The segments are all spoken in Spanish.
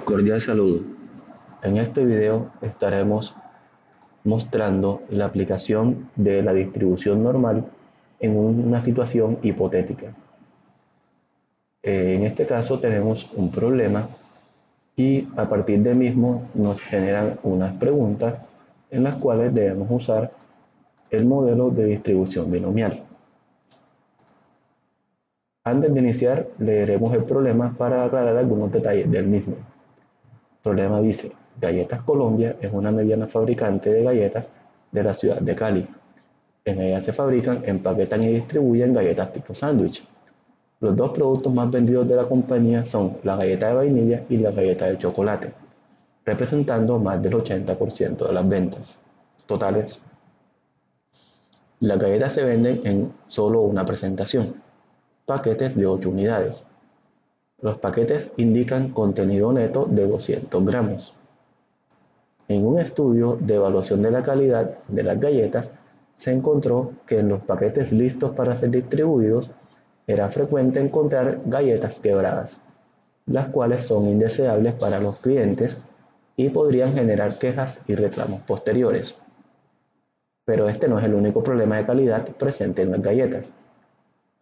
Cordial saludo. En este video estaremos mostrando la aplicación de la distribución normal en una situación hipotética. En este caso tenemos un problema y a partir del mismo nos generan unas preguntas en las cuales debemos usar el modelo de distribución binomial. Antes de iniciar leeremos el problema para aclarar algunos detalles del mismo. El problema dice: Galletas Colombia es una mediana fabricante de galletas de la ciudad de Cali. En ella se fabrican, empaquetan y distribuyen galletas tipo sándwich. Los dos productos más vendidos de la compañía son la galleta de vainilla y la galleta de chocolate, representando más del 80% de las ventas totales. Las galletas se venden en solo una presentación, paquetes de 8 unidades. Los paquetes indican contenido neto de 200 gramos. En un estudio de evaluación de la calidad de las galletas, se encontró que en los paquetes listos para ser distribuidos era frecuente encontrar galletas quebradas, las cuales son indeseables para los clientes y podrían generar quejas y reclamos posteriores. Pero este no es el único problema de calidad presente en las galletas.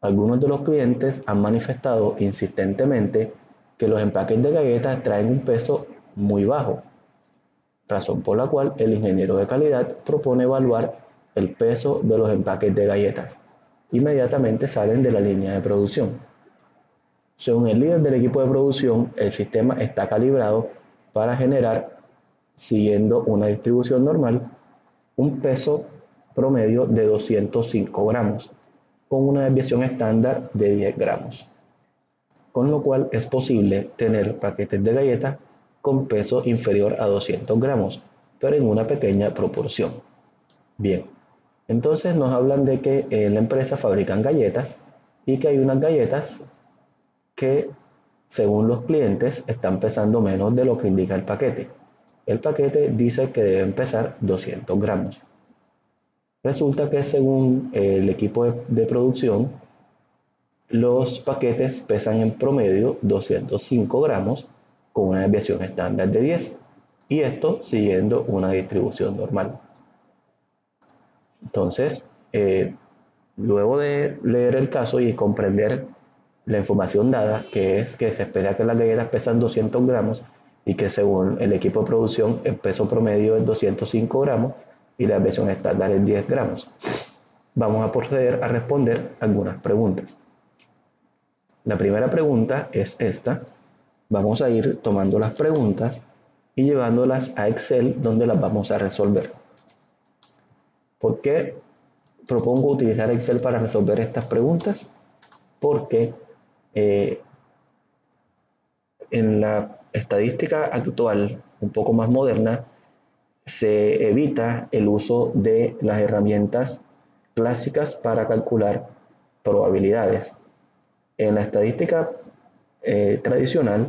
Algunos de los clientes han manifestado insistentemente que los empaques de galletas traen un peso muy bajo, razón por la cual el ingeniero de calidad propone evaluar el peso de los empaques de galletas. Inmediatamente salen de la línea de producción. Según el líder del equipo de producción, el sistema está calibrado para generar, siguiendo una distribución normal, un peso promedio de 205 gramos, con una desviación estándar de 10 gramos, con lo cual es posible tener paquetes de galletas con peso inferior a 200 gramos, pero en una pequeña proporción. Bien, entonces nos hablan de que en la empresa fabrican galletas y que hay unas galletas que, según los clientes, están pesando menos de lo que indica el paquete. El paquete dice que deben pesar 200 gramos. Resulta que según el equipo de producción, los paquetes pesan en promedio 205 gramos con una desviación estándar de 10, y esto siguiendo una distribución normal. Entonces, luego de leer el caso y comprender la información dada, que es que se espera que las galletas pesan 200 gramos y que según el equipo de producción el peso promedio es 205 gramos y la desviación estándar es 10 gramos, vamos a proceder a responder algunas preguntas. La primera pregunta es esta. Vamos a ir tomando las preguntas y llevándolas a Excel, donde las vamos a resolver. ¿Por qué propongo utilizar Excel para resolver estas preguntas? Porque en la estadística actual, un poco más moderna, se evita el uso de las herramientas clásicas para calcular probabilidades. En la estadística tradicional,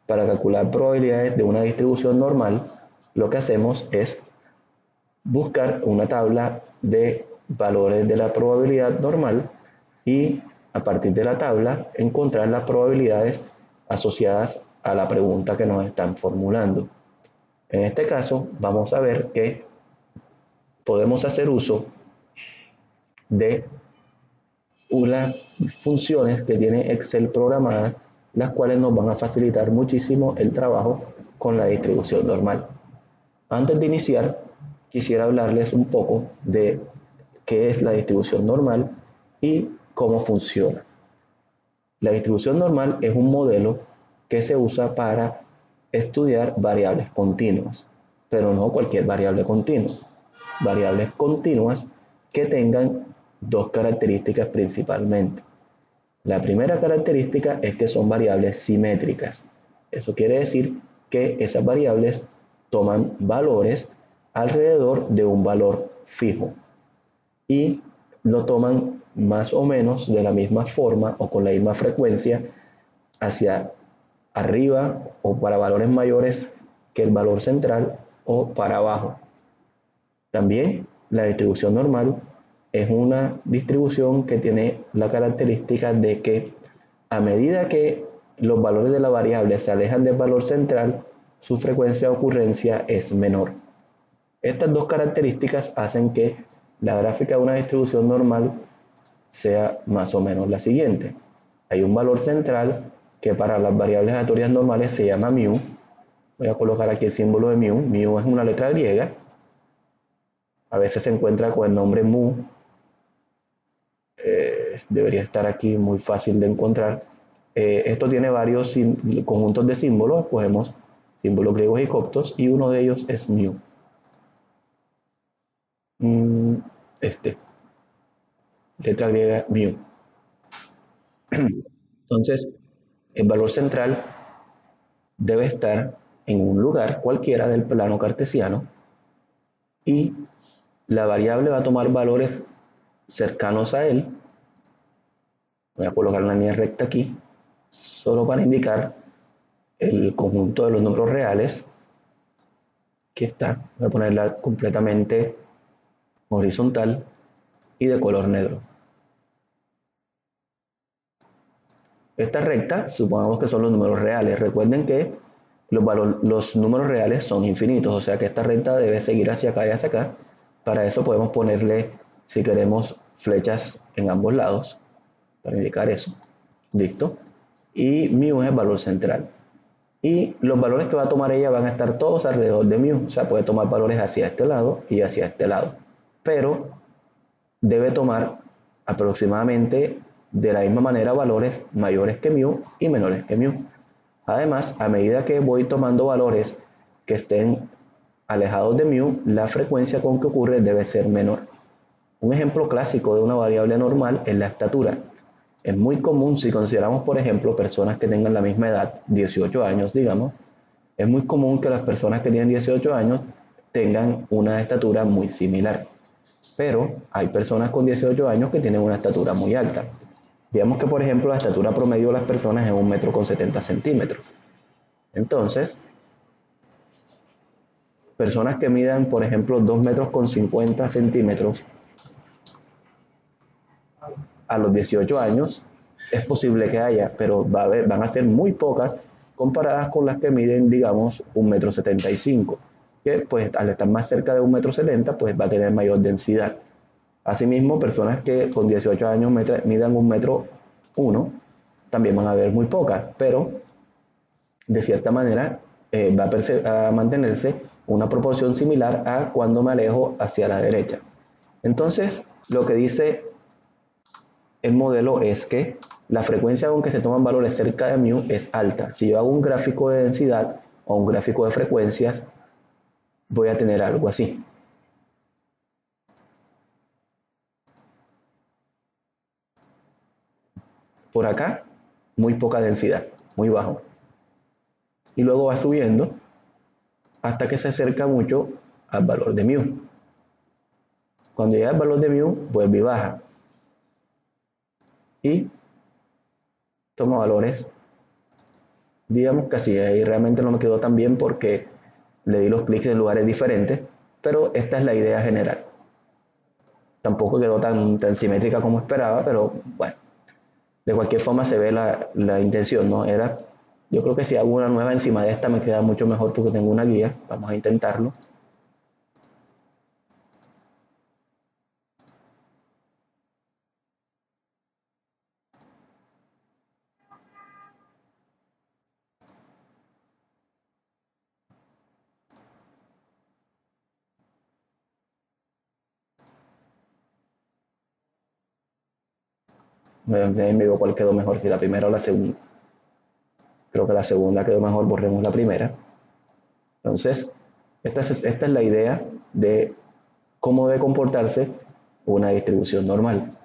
para calcular probabilidades de una distribución normal, lo que hacemos es buscar una tabla de valores de la probabilidad normal y a partir de la tabla encontrar las probabilidades asociadas a la pregunta que nos están formulando. En este caso vamos a ver que podemos hacer uso de unas funciones que tiene Excel programadas, las cuales nos van a facilitar muchísimo el trabajo con la distribución normal. Antes de iniciar, quisiera hablarles un poco de qué es la distribución normal y cómo funciona. La distribución normal es un modelo que se usa para estudiar variables continuas, pero no cualquier variable continua. Variables continuas que tengan dos características principalmente. La primera característica es que son variables simétricas. Eso quiere decir que esas variables toman valores alrededor de un valor fijo y lo toman más o menos de la misma forma o con la misma frecuencia hacia arriba o para valores mayores que el valor central o para abajo. También la distribución normal es una distribución que tiene la característica de que a medida que los valores de la variable se alejan del valor central, su frecuencia de ocurrencia es menor. Estas dos características hacen que la gráfica de una distribución normal sea más o menos la siguiente. Hay un valor central que para las variables aleatorias normales se llama mu. Voy a colocar aquí el símbolo de mu. Mu es una letra griega. A veces se encuentra con el nombre mu. Debería estar aquí, muy fácil de encontrar. Esto tiene varios conjuntos de símbolos. Escogemos símbolos griegos y coptos y uno de ellos es mu. Letra griega mu. Entonces, el valor central debe estar en un lugar cualquiera del plano cartesiano y la variable va a tomar valores cercanos a él. Voy a colocar una línea recta aquí, solo para indicar el conjunto de los números reales. Aquí está, voy a ponerla completamente horizontal y de color negro. Esta recta, supongamos que son los números reales. Recuerden que los números reales son infinitos, o sea que esta recta debe seguir hacia acá y hacia acá. Para eso podemos ponerle, si queremos, flechas en ambos lados, para indicar eso. Listo. Y mu es el valor central. Y los valores que va a tomar ella van a estar todos alrededor de mu. O sea, puede tomar valores hacia este lado y hacia este lado. Pero debe tomar aproximadamente de la misma manera valores mayores que mu y menores que mu. Además, a medida que voy tomando valores que estén alejados de mu, la frecuencia con que ocurre debe ser menor. Un ejemplo clásico de una variable normal es la estatura. Es muy común, si consideramos, por ejemplo, personas que tengan la misma edad, 18 años, digamos, es muy común que las personas que tienen 18 años tengan una estatura muy similar. Pero hay personas con 18 años que tienen una estatura muy alta. Digamos que, por ejemplo, la estatura promedio de las personas es 1,70 m. Entonces, personas que midan, por ejemplo, 2,50 m a los 18 años, es posible que haya, pero van a ser muy pocas comparadas con las que miden, digamos, 1,75 m, que pues al estar más cerca de 1,70 m, pues va a tener mayor densidad. Asimismo, personas que con 18 años midan 1,1 m, también van a haber muy pocas, pero de cierta manera va a mantenerse una proporción similar a cuando me alejo hacia la derecha. Entonces, lo que dice el modelo es que la frecuencia con que se toman valores cerca de mu es alta. Si yo hago un gráfico de densidad o un gráfico de frecuencias, voy a tener algo así. Por acá, muy poca densidad, muy bajo. Y luego va subiendo hasta que se acerca mucho al valor de mu. Cuando llega al valor de mu, vuelve y baja. Y toma valores, digamos que así. Ahí realmente no me quedó tan bien porque le di los clics en lugares diferentes, pero esta es la idea general. Tampoco quedó tan simétrica como esperaba, pero bueno, de cualquier forma se ve la intención, ¿no? Yo creo que si hago una nueva encima de esta me queda mucho mejor porque tengo una guía. Vamos a intentarlo. Me digo cuál quedó mejor, si la primera o la segunda. Creo que la segunda quedó mejor, borremos la primera. Entonces, esta es la idea de cómo debe comportarse una distribución normal.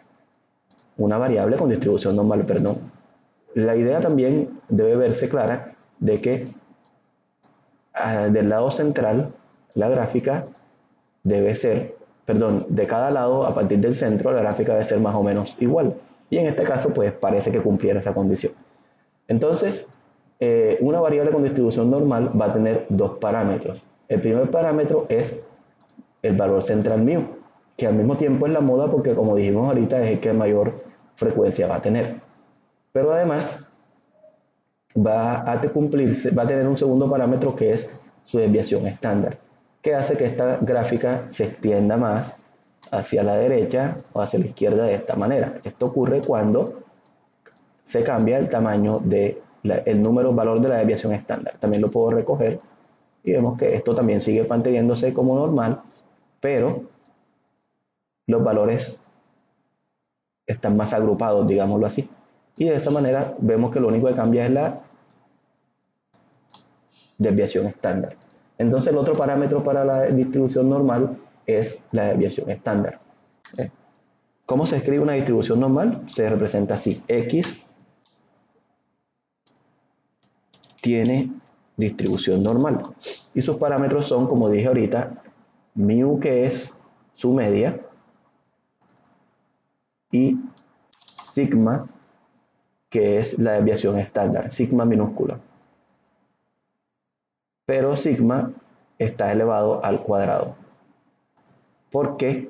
Una variable con distribución normal, perdón. La idea también debe verse clara de que del lado central, la gráfica debe ser, perdón, de cada lado, a partir del centro, la gráfica debe ser más o menos igual. Y en este caso, pues parece que cumpliera esa condición. Entonces, una variable con distribución normal va a tener dos parámetros. El primer parámetro es el valor central mu, que al mismo tiempo es la moda porque, como dijimos ahorita, es el que mayor frecuencia va a tener. Pero además, va a tener un segundo parámetro que es su desviación estándar, que hace que esta gráfica se extienda más hacia la derecha o hacia la izquierda de esta manera. Esto ocurre cuando se cambia el tamaño el número valor de la desviación estándar. También lo puedo recoger y vemos que esto también sigue manteniéndose como normal, pero los valores están más agrupados, digámoslo así. Y de esa manera vemos que lo único que cambia es la desviación estándar. Entonces el otro parámetro para la distribución normal es la desviación estándar. ¿Cómo se escribe una distribución normal? Se representa así: X tiene distribución normal y sus parámetros son, como dije ahorita, mu, que es su media, y sigma, que es la desviación estándar, sigma minúscula. Pero sigma está elevado al cuadrado, porque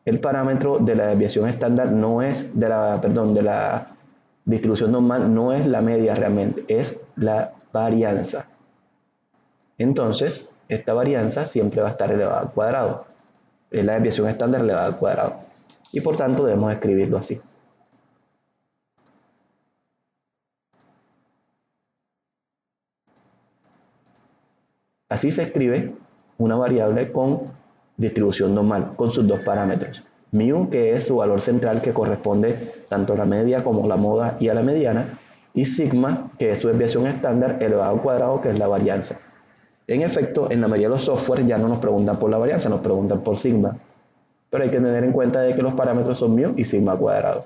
el parámetro de la desviación estándar no es de la distribución normal, no es la media realmente, es la varianza. Entonces, esta varianza siempre va a estar elevada al cuadrado. Es la desviación estándar elevada al cuadrado. Y por tanto debemos escribirlo así. Así se escribe una variable con distribución normal, con sus dos parámetros. Mu, que es su valor central, que corresponde tanto a la media como a la moda y a la mediana, y sigma, que es su desviación estándar elevado al cuadrado, que es la varianza. En efecto, en la mayoría de los software ya no nos preguntan por la varianza, nos preguntan por sigma. Pero hay que tener en cuenta de que los parámetros son mu y sigma cuadrado.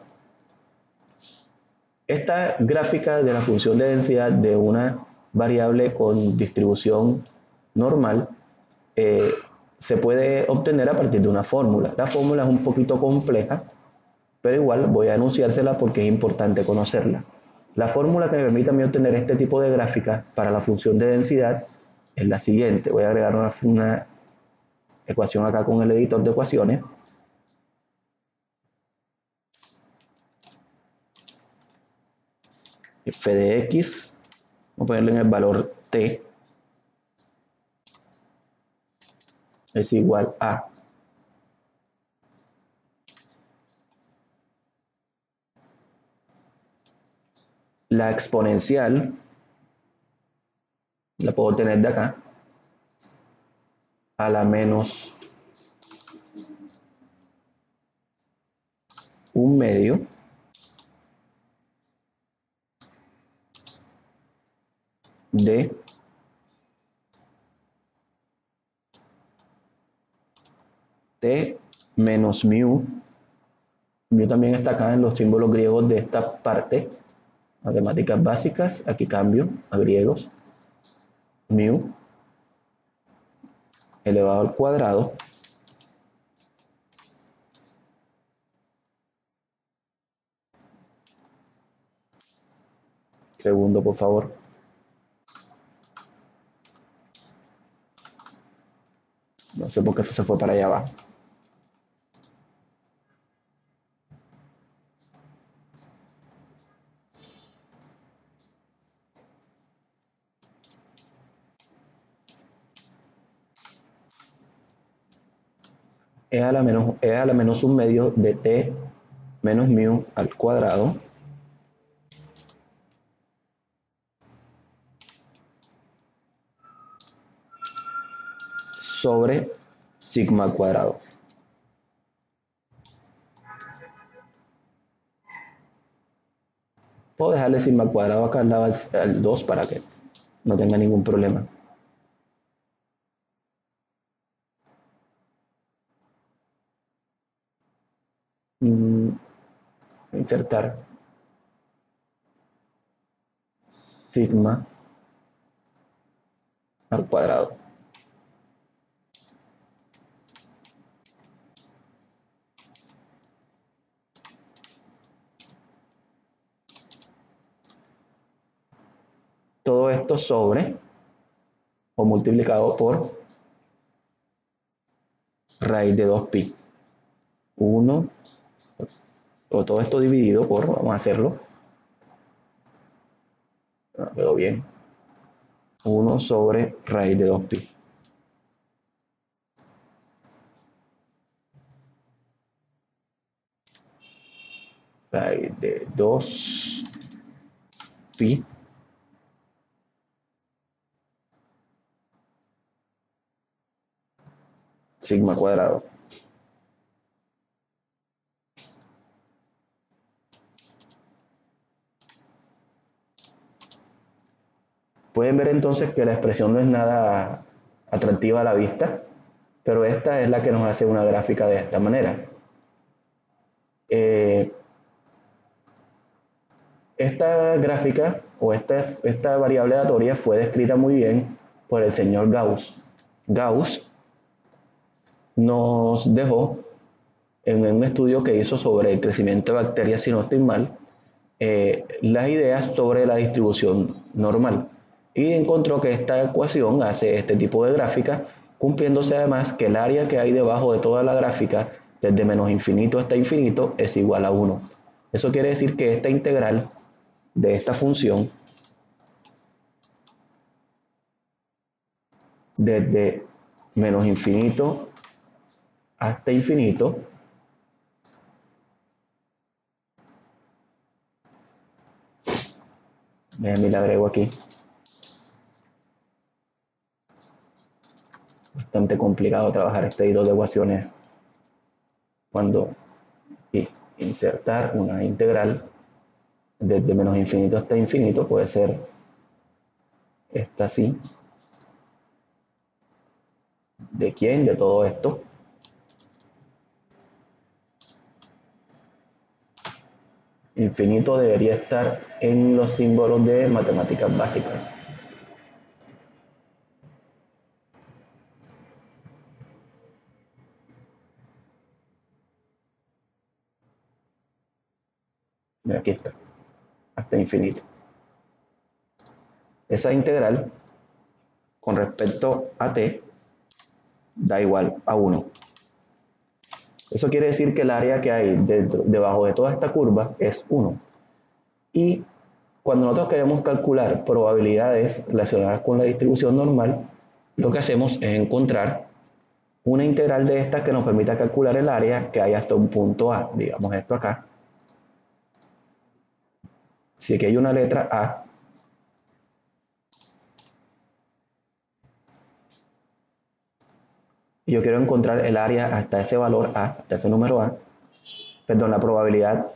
Esta gráfica de la función de densidad de una variable con distribución normal se puede obtener a partir de una fórmula. La fórmula es un poquito compleja, pero igual voy a anunciársela porque es importante conocerla. La fórmula que me permite a mí obtener este tipo de gráfica para la función de densidad es la siguiente. Voy a agregar una ecuación acá con el editor de ecuaciones. F de x, vamos a ponerle en el valor t, es igual a la exponencial, la puedo tener de acá, a la menos un medio de t menos mu. Mu también está acá en los símbolos griegos de esta parte. Matemáticas básicas, aquí cambio a griegos. Mu elevado al cuadrado segundo, por favor. No sé por qué eso se fue para allá abajo. Es a la menos un medio de t menos mu al cuadrado sobre sigma al cuadrado. Puedo dejarle sigma al cuadrado acá al lado al 2 para que no tenga ningún problema. Insertar sigma al cuadrado. Todo esto sobre o multiplicado por raíz de 2pi. 1, o todo esto dividido por, vamos a hacerlo, No, quedó bien. 1 sobre raíz de 2pi. Raíz de 2pi sigma cuadrado. Pueden ver entonces que la expresión no es nada atractiva a la vista, pero esta es la que nos hace una gráfica de esta manera. Esta gráfica o esta variable aleatoria fue descrita muy bien por el señor Gauss. Gauss nos dejó en un estudio que hizo sobre el crecimiento de bacterias, si no estoy mal, las ideas sobre la distribución normal y encontró que esta ecuación hace este tipo de gráfica, cumpliéndose además que el área que hay debajo de toda la gráfica, desde menos infinito hasta infinito, es igual a 1. Eso quiere decir que esta integral de esta función, desde menos infinito hasta infinito, me la agrego aquí, bastante complicado trabajar este tipo de ecuaciones cuando insertar una integral desde menos infinito hasta infinito puede ser esta así. ¿De quién? De todo esto. Infinito debería estar en los símbolos de matemáticas básicas. Mira, aquí está, hasta infinito. Esa integral con respecto a t da igual a 1. Eso quiere decir que el área que hay debajo de toda esta curva es 1. Y cuando nosotros queremos calcular probabilidades relacionadas con la distribución normal, lo que hacemos es encontrar una integral de estas que nos permita calcular el área que hay hasta un punto A, digamos esto acá. Si aquí hay una letra A, y yo quiero encontrar el área hasta ese valor A, hasta ese número A, perdón, la probabilidad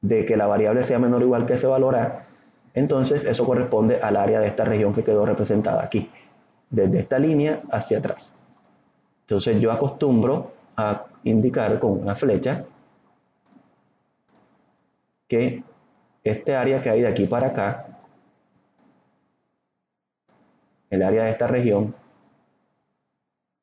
de que la variable sea menor o igual que ese valor A, entonces eso corresponde al área de esta región que quedó representada aquí, desde esta línea hacia atrás. Entonces yo acostumbro a indicar con una flecha que este área que hay de aquí para acá, el área de esta región,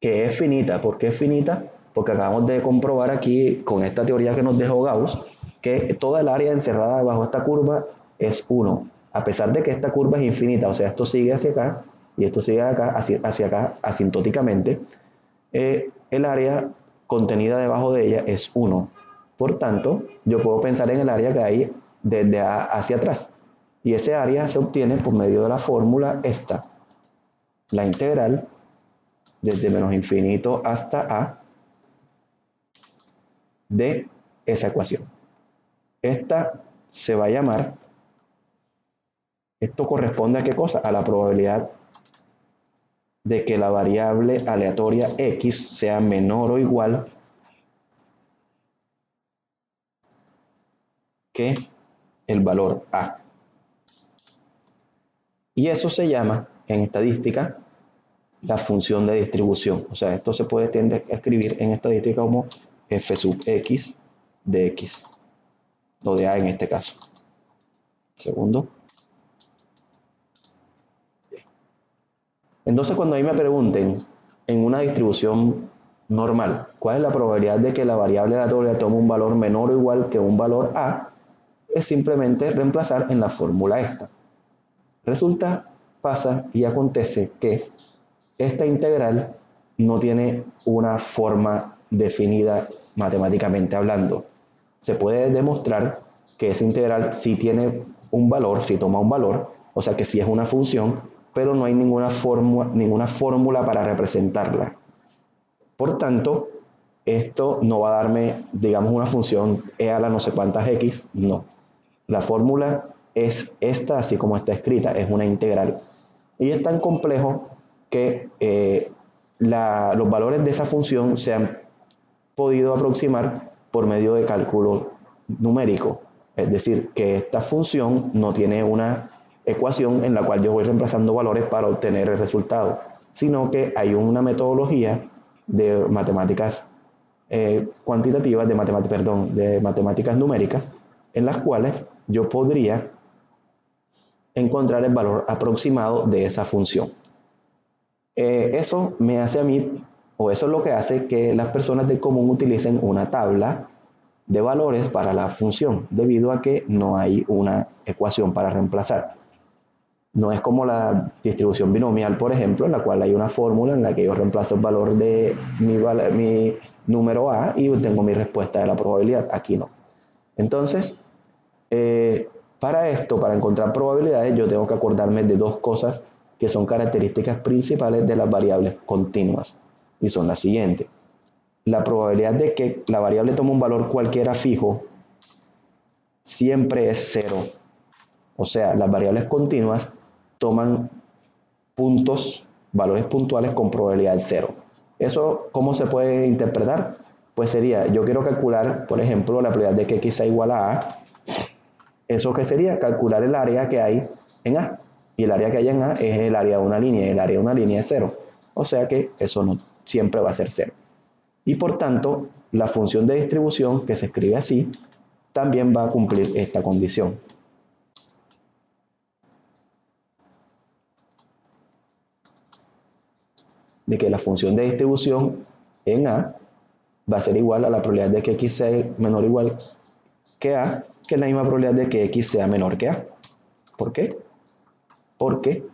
que es finita. ¿Por qué es finita? Porque acabamos de comprobar aquí con esta teoría que nos dejó Gauss, que toda el área encerrada debajo de esta curva es 1, a pesar de que esta curva es infinita, o sea, esto sigue hacia acá y esto sigue acá, hacia acá asintóticamente, el área contenida debajo de ella es 1. Por tanto, yo puedo pensar en el área que hay desde A hacia atrás. Y ese área se obtiene por medio de la fórmula esta. La integral desde menos infinito hasta A de esa ecuación. Esta se va a llamar, esto corresponde a qué cosa? A la probabilidad de que la variable aleatoria X sea menor o igual que el valor A. Y eso se llama, en estadística, la función de distribución. O sea, esto se puede tender a escribir en estadística como f sub x de x, o de A en este caso. Segundo. Entonces, cuando a mí me pregunten en una distribución normal, ¿cuál es la probabilidad de que la variable aleatoria tome un valor menor o igual que un valor A? Es simplemente reemplazar en la fórmula esta. Resulta, pasa y acontece que esta integral no tiene una forma definida matemáticamente hablando. Se puede demostrar que esa integral sí tiene un valor, sí toma un valor, O sea que sí es una función, pero no hay ninguna fórmula para representarla. Por tanto, esto no va a darme, digamos, una función e a la no sé cuántas x, no. La fórmula es esta, así como está escrita, es una integral. Y es tan complejo que los valores de esa función se han podido aproximar por medio de cálculo numérico. Es decir, que esta función no tiene una ecuación en la cual yo voy reemplazando valores para obtener el resultado, sino que hay una metodología de matemáticas cuantitativas, de matemáticas numéricas, en las cuales yo podría encontrar el valor aproximado de esa función. Eso me hace a mí, o eso es lo que hace que las personas del común utilicen una tabla de valores para la función, debido a que no hay una ecuación para reemplazar. No es como la distribución binomial, por ejemplo, en la cual hay una fórmula en la que yo reemplazo el valor de mi número A y obtengo mi respuesta de la probabilidad. Aquí no. Entonces, para esto, para encontrar probabilidades, yo tengo que acordarme de dos cosas que son características principales de las variables continuas, y son las siguientes. La probabilidad de que la variable tome un valor cualquiera fijo siempre es cero. O sea, las variables continuas toman puntos, valores puntuales con probabilidad cero. ¿Eso cómo se puede interpretar? Pues sería, yo quiero calcular, por ejemplo, la probabilidad de que x sea igual a A. ¿Eso qué sería? Calcular el área que hay en A. Y el área que hay en A es el área de una línea, y el área de una línea es cero. O sea que eso no siempre va a ser cero. Y por tanto, la función de distribución, que se escribe así, también va a cumplir esta condición. De que la función de distribución en A va a ser igual a la probabilidad de que x sea menor o igual que A, que es la misma probabilidad de que x sea menor que A. ¿Por qué? Porque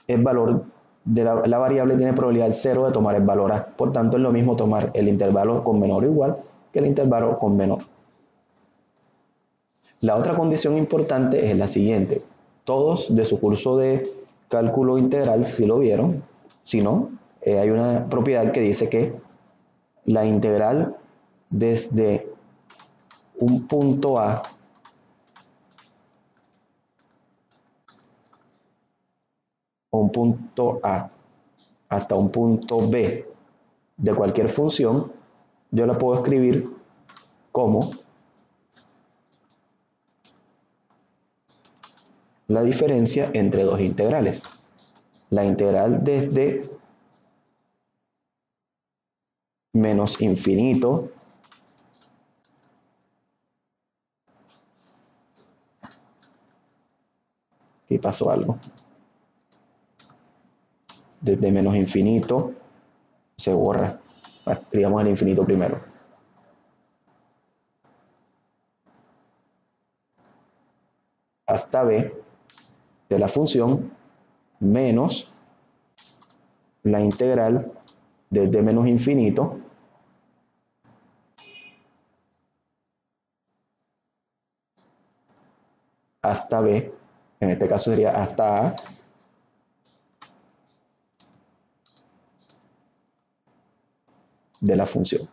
el valor de la variable tiene probabilidad cero de tomar el valor A. Por tanto, es lo mismo tomar el intervalo con menor o igual que el intervalo con menor. La otra condición importante es la siguiente. Todos de su curso de cálculo integral, si lo vieron, si no, hay una propiedad que dice que la integral desde un punto A o un punto A hasta un punto B de cualquier función, yo la puedo escribir como la diferencia entre dos integrales. La integral desde menos infinito y pasó algo. Desde menos infinito se borra. Escribamos el infinito primero. Hasta B de la función menos la integral desde menos infinito hasta B, en este caso sería hasta A, de la función.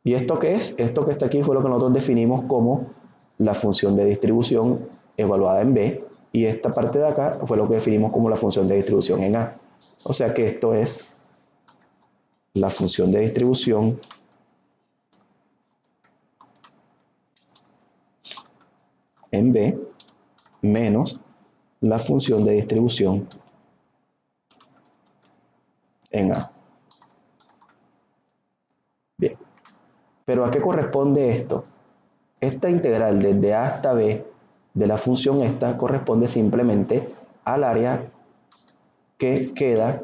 ¿Y esto qué es? Esto que está aquí fue lo que nosotros definimos como la función de distribución evaluada en B, y esta parte de acá fue lo que definimos como la función de distribución en A. O sea que esto es la función de distribución en B menos la función de distribución en A. Bien, pero ¿a qué corresponde esto? Esta integral desde A hasta B de la función esta corresponde simplemente al área que queda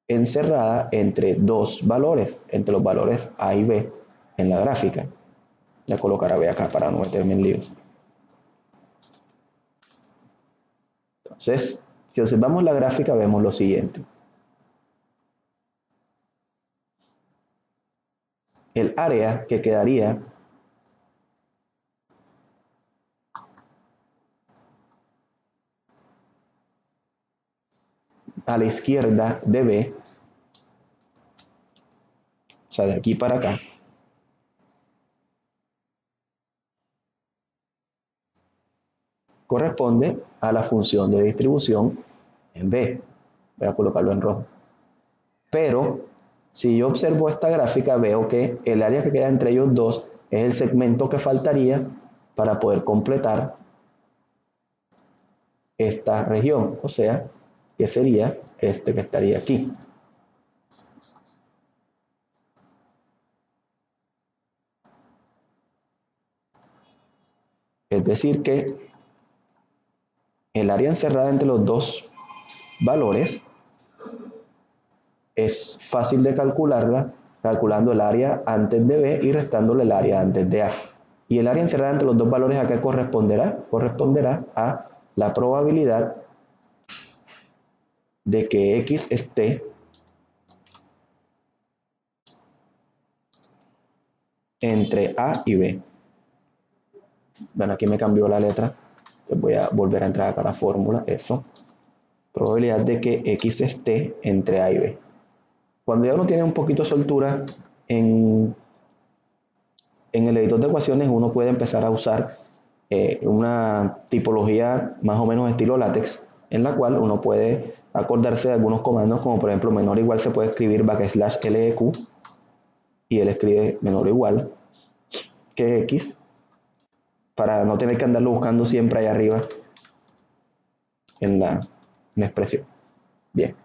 encerrada entre dos valores, entre los valores A y B en la gráfica. Voy a colocar a B acá para no meterme en líos. Entonces, si observamos la gráfica, vemos lo siguiente. El área que quedaría a la izquierda de B, o sea, de aquí para acá, corresponde a la función de distribución en B. Voy a colocarlo en rojo. Pero si yo observo esta gráfica, veo que el área que queda entre ellos dos es el segmento que faltaría para poder completar esta región, o sea, que sería este que estaría aquí. Es decir que el área encerrada entre los dos valores es fácil de calcularla calculando el área antes de B y restándole el área antes de A. Y el área encerrada entre los dos valores, ¿a qué corresponderá? Corresponderá a la probabilidad de que X esté entre A y B. Bueno, aquí me cambió la letra. Entonces voy a volver a entrar acá a la fórmula. Eso. Probabilidad de que X esté entre A y B. Cuando ya uno tiene un poquito de soltura en el editor de ecuaciones, uno puede empezar a usar una tipología más o menos estilo látex, en la cual uno puede acordarse de algunos comandos, como por ejemplo menor o igual se puede escribir \leq y él escribe menor o igual que X, para no tener que andarlo buscando siempre ahí arriba en la expresión. Bien,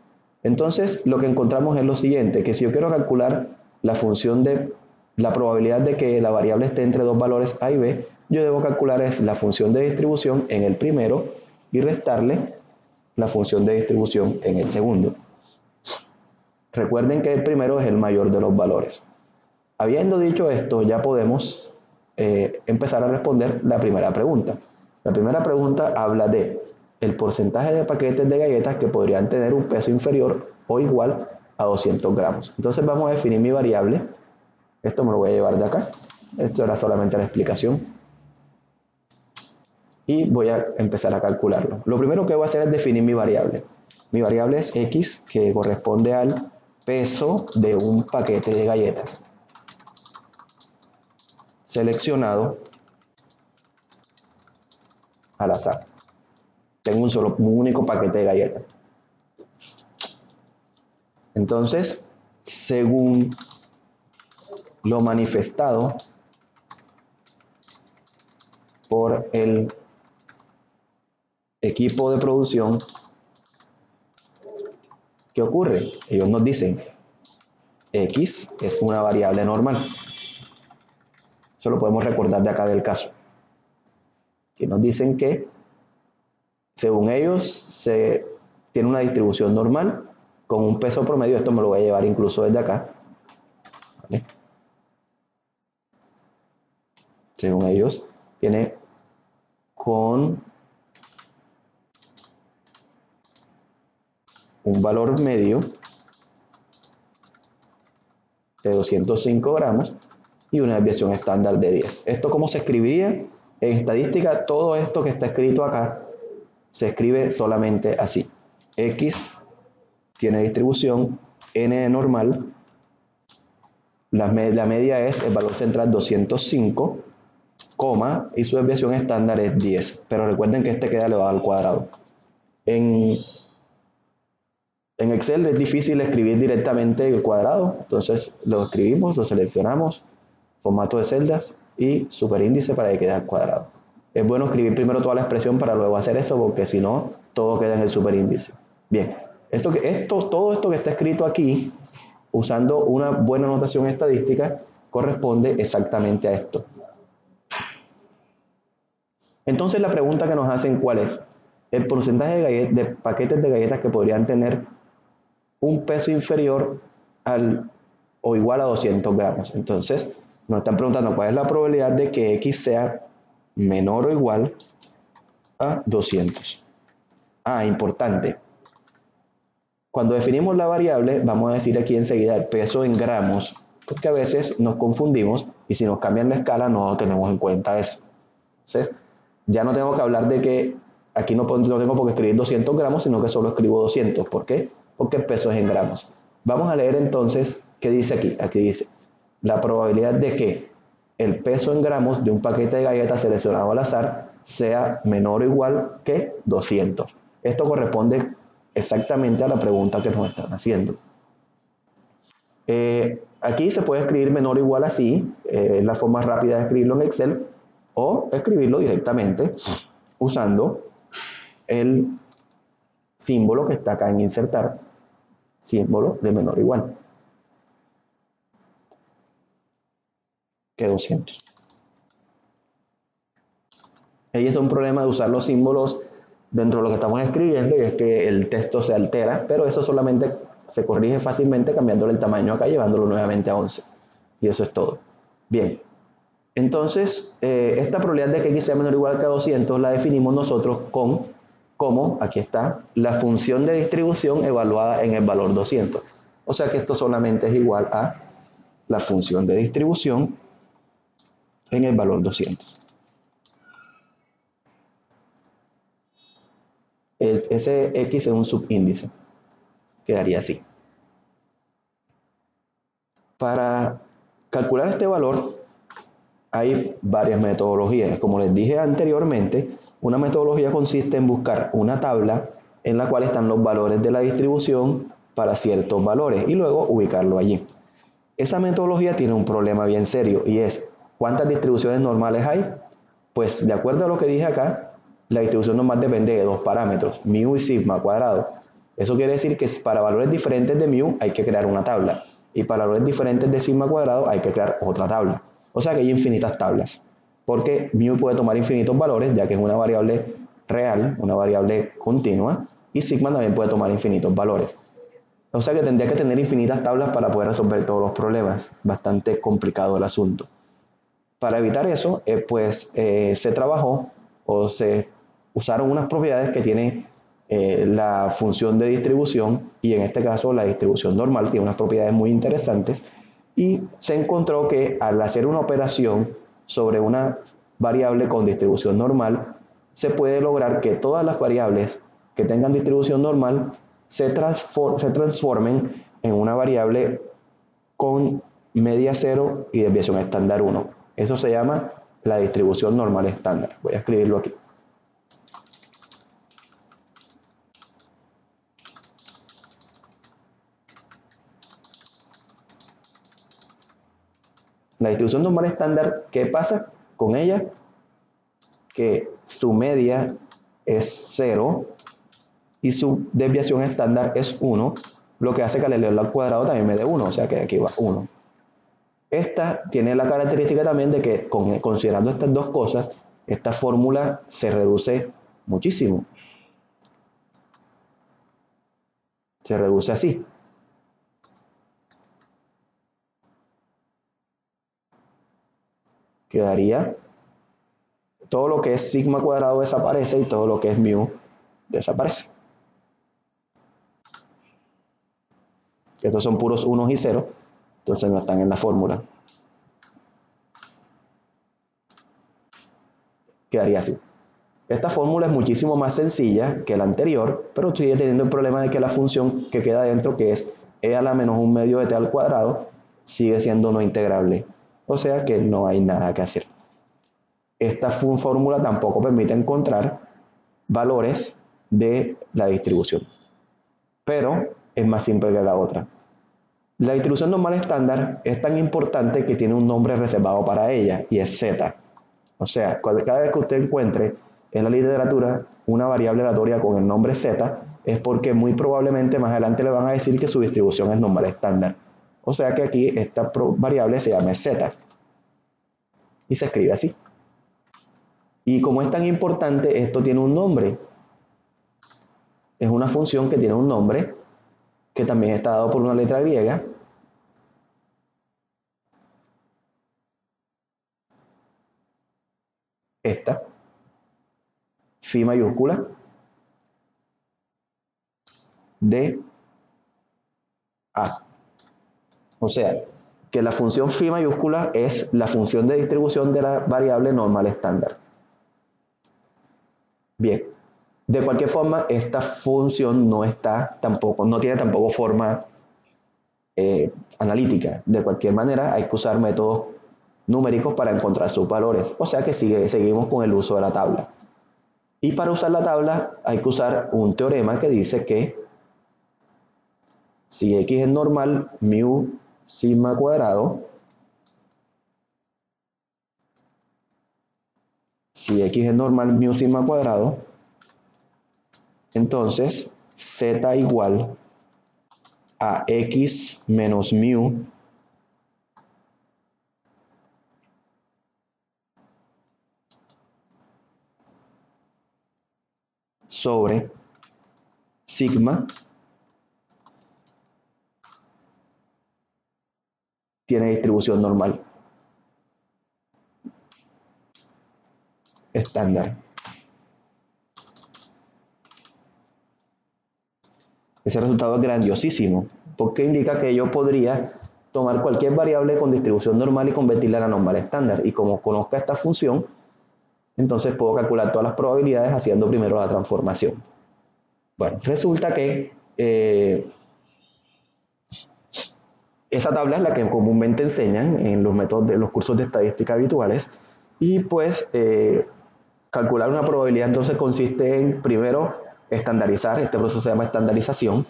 entonces lo que encontramos es lo siguiente, que si yo quiero calcular la función de la probabilidad de que la variable esté entre dos valores A y B, yo debo calcular es la función de distribución en el primero y restarle la función de distribución en el segundo. Recuerden que el primero es el mayor de los valores. Habiendo dicho esto, ya podemos empezar a responder la primera pregunta. La primera pregunta habla de el porcentaje de paquetes de galletas que podrían tener un peso inferior o igual a 200 gramos. Entonces vamos a definir mi variable. Esto me lo voy a llevar de acá. Esto era solamente la explicación. Y voy a empezar a calcularlo. Lo primero que voy a hacer es definir mi variable. Mi variable es X, que corresponde al peso de un paquete de galletas seleccionado al azar. Tengo un único paquete de galletas. Entonces, según lo manifestado por el equipo de producción, ¿qué ocurre? Ellos nos dicen, X es una variable normal. Eso lo podemos recordar de acá del caso. Que nos dicen que, según ellos, se tiene una distribución normal con un peso promedio. Esto me lo voy a llevar incluso desde acá. ¿Vale? Según ellos, tiene con un valor medio de 205 gramos y una desviación estándar de 10. ¿Esto cómo se escribiría? En estadística, todo esto que está escrito acá se escribe solamente así. X tiene distribución, N normal, la media es el valor central 205, coma, y su desviación estándar es 10. Pero recuerden que este queda elevado al cuadrado. En Excel es difícil escribir directamente el cuadrado, entonces lo escribimos, lo seleccionamos, formato de celdas y superíndice para que quede al cuadrado. Es bueno escribir primero toda la expresión para luego hacer eso, porque si no, todo queda en el superíndice. Bien, todo esto que está escrito aquí, usando una buena notación estadística, corresponde exactamente a esto. Entonces la pregunta que nos hacen, ¿cuál es? El porcentaje de paquetes de galletas que podrían tener un peso inferior al o igual a 200 gramos. Entonces, nos están preguntando cuál es la probabilidad de que X sea menor o igual a 200. Importante. Cuando definimos la variable, vamos a decir aquí enseguida el peso en gramos. porque a veces nos confundimos y si nos cambian la escala no tenemos en cuenta eso. Entonces, ya no tengo que hablar de que aquí no tengo por qué escribir 200 gramos, sino que solo escribo 200. ¿Por qué? Porque el peso es en gramos. Vamos a leer entonces qué dice aquí. Aquí dice, la probabilidad de que el peso en gramos de un paquete de galletas seleccionado al azar sea menor o igual que 200. Esto corresponde exactamente a la pregunta que nos están haciendo. Aquí se puede escribir menor o igual así, es la forma rápida de escribirlo en Excel, o escribirlo directamente usando el símbolo que está acá en insertar, símbolo de menor o igual que 200. Ahí está un problema de usar los símbolos dentro de lo que estamos escribiendo y es que el texto se altera, pero eso solamente se corrige fácilmente cambiándole el tamaño acá, llevándolo nuevamente a 11. Y eso es todo. Bien, entonces esta probabilidad de que x sea menor o igual que a 200 la definimos nosotros como, aquí está, la función de distribución evaluada en el valor 200. O sea que esto solamente es igual a la función de distribución en el valor 200. Ese x es un subíndice, quedaría así. Para calcular este valor hay varias metodologías. Como les dije anteriormente, una metodología consiste en buscar una tabla en la cual están los valores de la distribución para ciertos valores y luego ubicarlo allí. Esa metodología tiene un problema bien serio y es, ¿cuántas distribuciones normales hay? Pues de acuerdo a lo que dije acá, la distribución normal depende de dos parámetros, mu y sigma cuadrado. Eso quiere decir que para valores diferentes de mu hay que crear una tabla y para valores diferentes de sigma cuadrado hay que crear otra tabla. O sea que hay infinitas tablas, porque mu puede tomar infinitos valores, ya que es una variable real, una variable continua, y sigma también puede tomar infinitos valores. O sea que tendría que tener infinitas tablas para poder resolver todos los problemas. Bastante complicado el asunto. Para evitar eso, se trabajó o se usaron unas propiedades que tiene la función de distribución y en este caso la distribución normal tiene unas propiedades muy interesantes y se encontró que al hacer una operación sobre una variable con distribución normal se puede lograr que todas las variables que tengan distribución normal se transformen en una variable con media 0 y desviación estándar 1. Eso se llama la distribución normal estándar. Voy a escribirlo aquí. La distribución normal estándar, ¿qué pasa con ella? Que su media es 0 y su desviación estándar es 1, lo que hace que al elevarlo al cuadrado también me dé 1, o sea que aquí va 1. Esta tiene la característica también de que considerando estas dos cosas, esta fórmula se reduce muchísimo. Se reduce así. Quedaría todo lo que es sigma cuadrado desaparece y todo lo que es mu desaparece. Estos son puros unos y ceros, entonces no están en la fórmula. Quedaría así. Esta fórmula es muchísimo más sencilla que la anterior, pero sigue teniendo el problema de que la función que queda dentro, que es e a la menos un medio de t al cuadrado, sigue siendo no integrable. O sea que no hay nada que hacer. Esta fórmula tampoco permite encontrar valores de la distribución, pero es más simple que la otra. La distribución normal estándar es tan importante que tiene un nombre reservado para ella y es z. O sea, cada vez que usted encuentre en la literatura una variable aleatoria con el nombre z, es porque muy probablemente más adelante le van a decir que su distribución es normal estándar. O sea que aquí esta variable se llama z y se escribe así. Y como es tan importante, esto tiene un nombre. Es una función que tiene un nombre que también está dado por una letra griega. Esta, phi mayúscula, de A. O sea, que la función phi mayúscula es la función de distribución de la variable normal estándar. Bien, de cualquier forma, esta función no tiene tampoco forma analítica. De cualquier manera, hay que usar métodos numéricos para encontrar sus valores. O sea que seguimos con el uso de la tabla. Y para usar la tabla hay que usar un teorema que dice que si x es normal, mu sigma cuadrado, si x es normal, mu sigma cuadrado, entonces z igual a x menos mu sobre sigma tiene distribución normal estándar. Ese resultado es grandiosísimo, porque indica que yo podría tomar cualquier variable con distribución normal y convertirla a la normal estándar. Y como conozca esta función, entonces puedo calcular todas las probabilidades haciendo primero la transformación. Bueno, resulta que esa tabla es la que comúnmente enseñan en los métodos de los cursos de estadística habituales. Y pues calcular una probabilidad entonces consiste en primero estandarizar, este proceso se llama estandarización.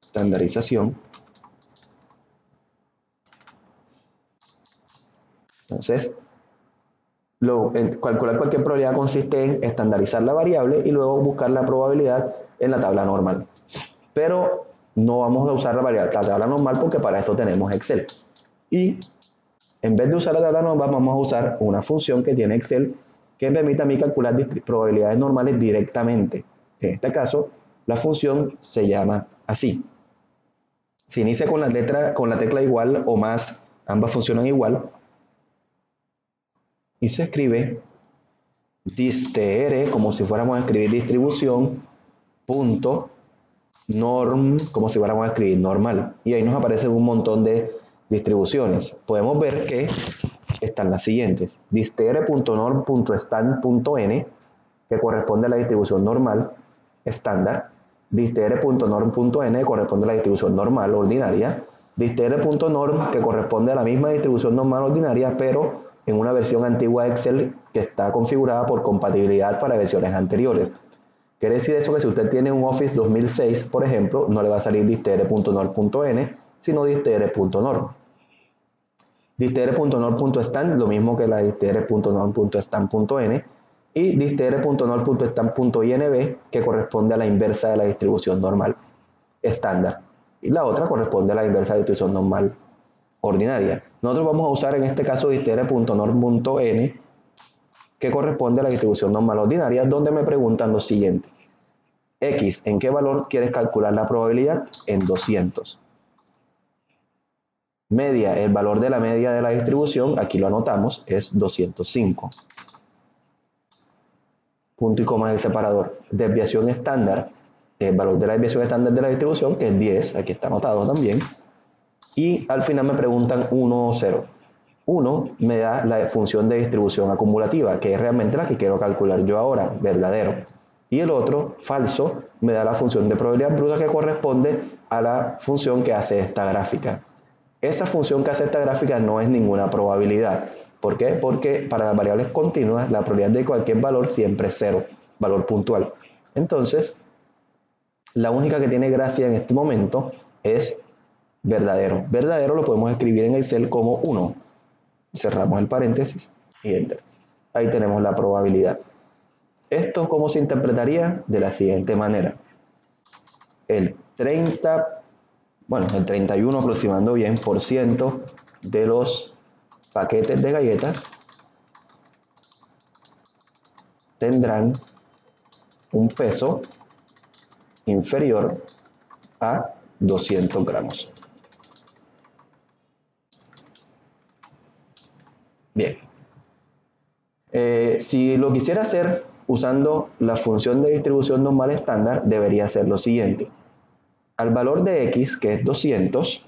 Estandarización. Entonces, calcular cualquier probabilidad consiste en estandarizar la variable y luego buscar la probabilidad en la tabla normal. Pero no vamos a usar la tabla normal porque para eso tenemos Excel. Y en vez de usar la tabla normal, vamos a usar una función que tiene Excel que me permite a mí calcular probabilidades normales directamente. En este caso, la función se llama así. Se inicia con la tecla igual o más, ambas funcionan igual, y se escribe distr, como si fuéramos a escribir distribución, punto, norm, como si fuéramos a escribir normal. Y ahí nos aparecen un montón de distribuciones. Podemos ver que están las siguientes. distr.norm.stand.n, que corresponde a la distribución normal estándar. distr.norm.n corresponde a la distribución normal ordinaria. distr.norm, que corresponde a la misma distribución normal ordinaria, pero en una versión antigua de Excel que está configurada por compatibilidad para versiones anteriores. Quiere decir eso que si usted tiene un Office 2006, por ejemplo, no le va a salir distr.norm.n, sino distr.norm. distr.norm.stand, lo mismo que la distr.norm.stand.n, y distr.norm.stand.inb, que corresponde a la inversa de la distribución normal estándar. Y la otra corresponde a la inversa de la distribución normal ordinaria. Nosotros vamos a usar en este caso distr.norm.n, que corresponde a la distribución normal ordinaria, donde me preguntan lo siguiente. X, ¿en qué valor quieres calcular la probabilidad? En 200. Media, el valor de la media de la distribución, aquí lo anotamos, es 205. Punto y coma del separador. Desviación estándar, el valor de la desviación estándar de la distribución, que es 10, aquí está anotado también. Y al final me preguntan 1 o 0. 1 me da la función de distribución acumulativa, que es realmente la que quiero calcular yo ahora, verdadero. Y el otro, falso, me da la función de probabilidad bruta que corresponde a la función que hace esta gráfica. Esa función que hace esta gráfica no es ninguna probabilidad. ¿Por qué? Porque para las variables continuas, la probabilidad de cualquier valor siempre es 0, valor puntual. Entonces, la única que tiene gracia en este momento es verdadero. Verdadero lo podemos escribir en Excel como 1. Cerramos el paréntesis y enter. Ahí tenemos la probabilidad. ¿Esto cómo se interpretaría? De la siguiente manera. El 31 aproximando bien por ciento de los paquetes de galletas tendrán un peso inferior a 200 gramos. Bien. Si lo quisiera hacer usando la función de distribución normal estándar, debería ser lo siguiente. Al valor de x, que es 200,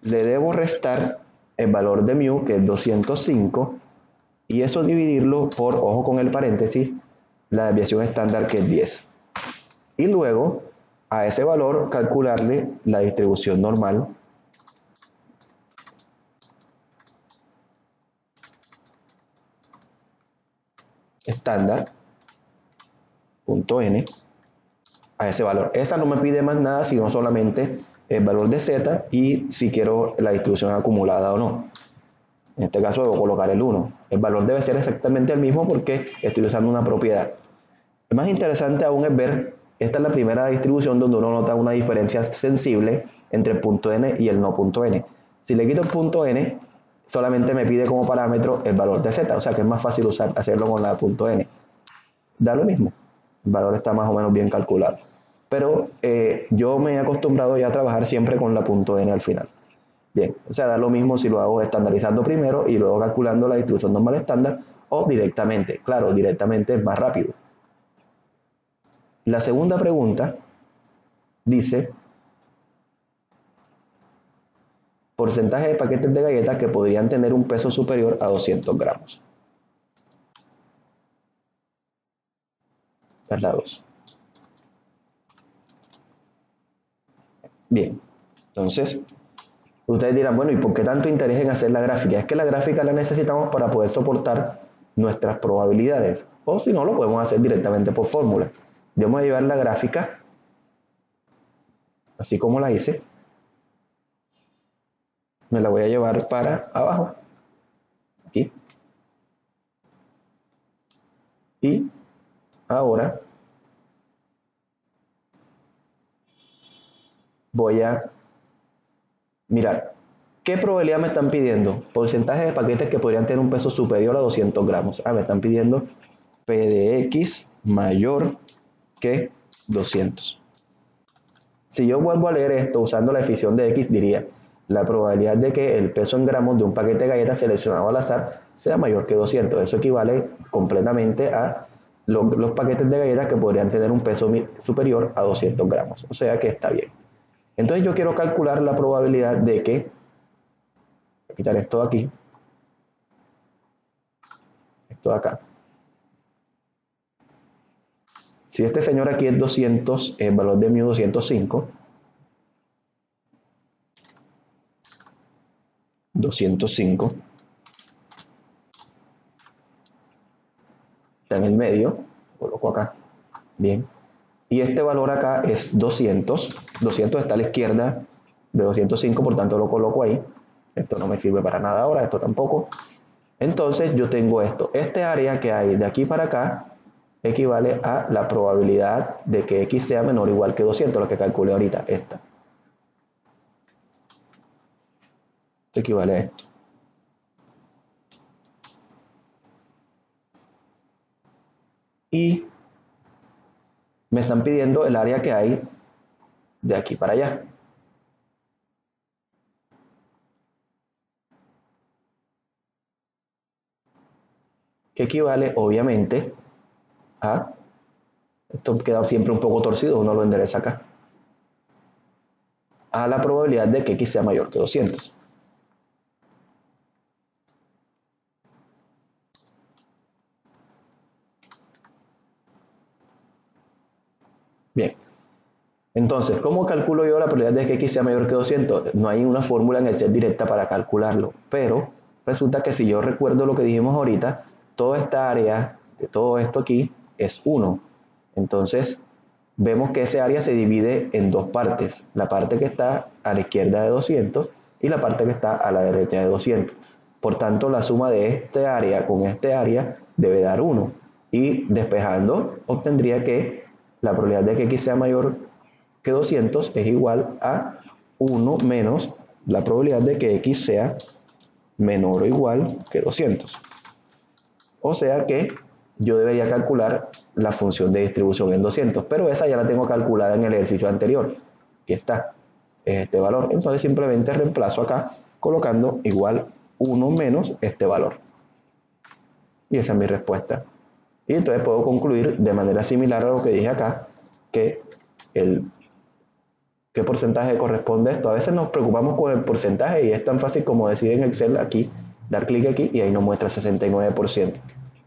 le debo restar el valor de mu, que es 205, y eso dividirlo por, ojo con el paréntesis, la desviación estándar, que es 10. Y luego, a ese valor, calcularle la distribución normal estándar, punto n, a ese valor. Esa no me pide más nada, sino solamente el valor de z y si quiero la distribución acumulada o no. En este caso debo colocar el 1. El valor debe ser exactamente el mismo porque estoy usando una propiedad. Lo más interesante aún es ver, esta es la primera distribución donde uno nota una diferencia sensible entre el punto n y el no punto n. Si le quito el punto n, solamente me pide como parámetro el valor de z, o sea que es más fácil hacerlo con la punto n. Da lo mismo, el valor está más o menos bien calculado. Pero yo me he acostumbrado ya a trabajar siempre con la punto n al final. Bien, o sea, da lo mismo si lo hago estandarizando primero y luego calculando la distribución normal estándar o directamente. Claro, directamente es más rápido. La segunda pregunta dice, porcentaje de paquetes de galletas que podrían tener un peso superior a 200 gramos. Esta es la 2. Bien, entonces, ustedes dirán, bueno, ¿y por qué tanto interés en hacer la gráfica? Es que la gráfica la necesitamos para poder soportar nuestras probabilidades. O si no, lo podemos hacer directamente por fórmula. Yo voy a llevar la gráfica, así como la hice. Me la voy a llevar para abajo. Aquí. Y ahora voy a mirar. ¿Qué probabilidad me están pidiendo? Porcentaje de paquetes que podrían tener un peso superior a 200 gramos. Me están pidiendo P de X mayor que 200. Si yo vuelvo a leer esto usando la definición de X, diría la probabilidad de que el peso en gramos de un paquete de galletas seleccionado al azar sea mayor que 200. Eso equivale completamente a los paquetes de galletas que podrían tener un peso superior a 200 gramos. O sea que está bien. Entonces yo quiero calcular la probabilidad de que, voy a quitar esto de aquí, esto de acá. Si este señor aquí es 200, el valor de mu 205, 205, está en el medio, coloco acá, bien. Y este valor acá es 200, 200 está a la izquierda de 205, por tanto lo coloco ahí. Esto no me sirve para nada ahora, esto tampoco. Entonces yo tengo esto. Este área que hay de aquí para acá equivale a la probabilidad de que X sea menor o igual que 200, lo que calculé ahorita, esta. Esto equivale a esto. Y me están pidiendo el área que hay de aquí para allá. Que equivale obviamente a, esto queda siempre un poco torcido, uno lo endereza acá, a la probabilidad de que X sea mayor que 200. Bien, entonces, ¿cómo calculo yo la probabilidad de que X sea mayor que 200? No hay una fórmula en el set directa para calcularlo, pero resulta que si yo recuerdo lo que dijimos ahorita, toda esta área de todo esto aquí es 1. Entonces, vemos que ese área se divide en dos partes, la parte que está a la izquierda de 200 y la parte que está a la derecha de 200. Por tanto, la suma de este área con este área debe dar 1. Y despejando, obtendría que la probabilidad de que X sea mayor que 200 es igual a 1 menos la probabilidad de que X sea menor o igual que 200. O sea que yo debería calcular la función de distribución en 200, pero esa ya la tengo calculada en el ejercicio anterior. Aquí está este valor. Entonces simplemente reemplazo acá colocando igual 1 menos este valor. Y esa es mi respuesta. Y entonces puedo concluir de manera similar a lo que dije acá, que qué porcentaje corresponde a esto. A veces nos preocupamos con el porcentaje y es tan fácil como decir en Excel aquí, dar clic aquí y ahí nos muestra 69%.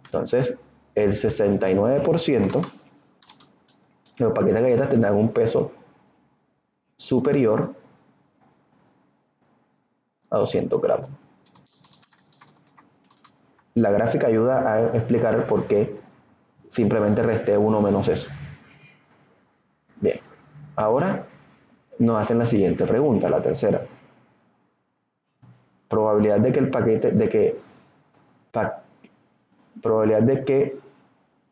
Entonces, el 69% de los paquetes de galletas tendrán un peso superior a 200 gramos. La gráfica ayuda a explicar por qué simplemente resté 1 menos eso. Bien, ahora nos hacen la siguiente pregunta, la tercera. Probabilidad de que el paquete, probabilidad de que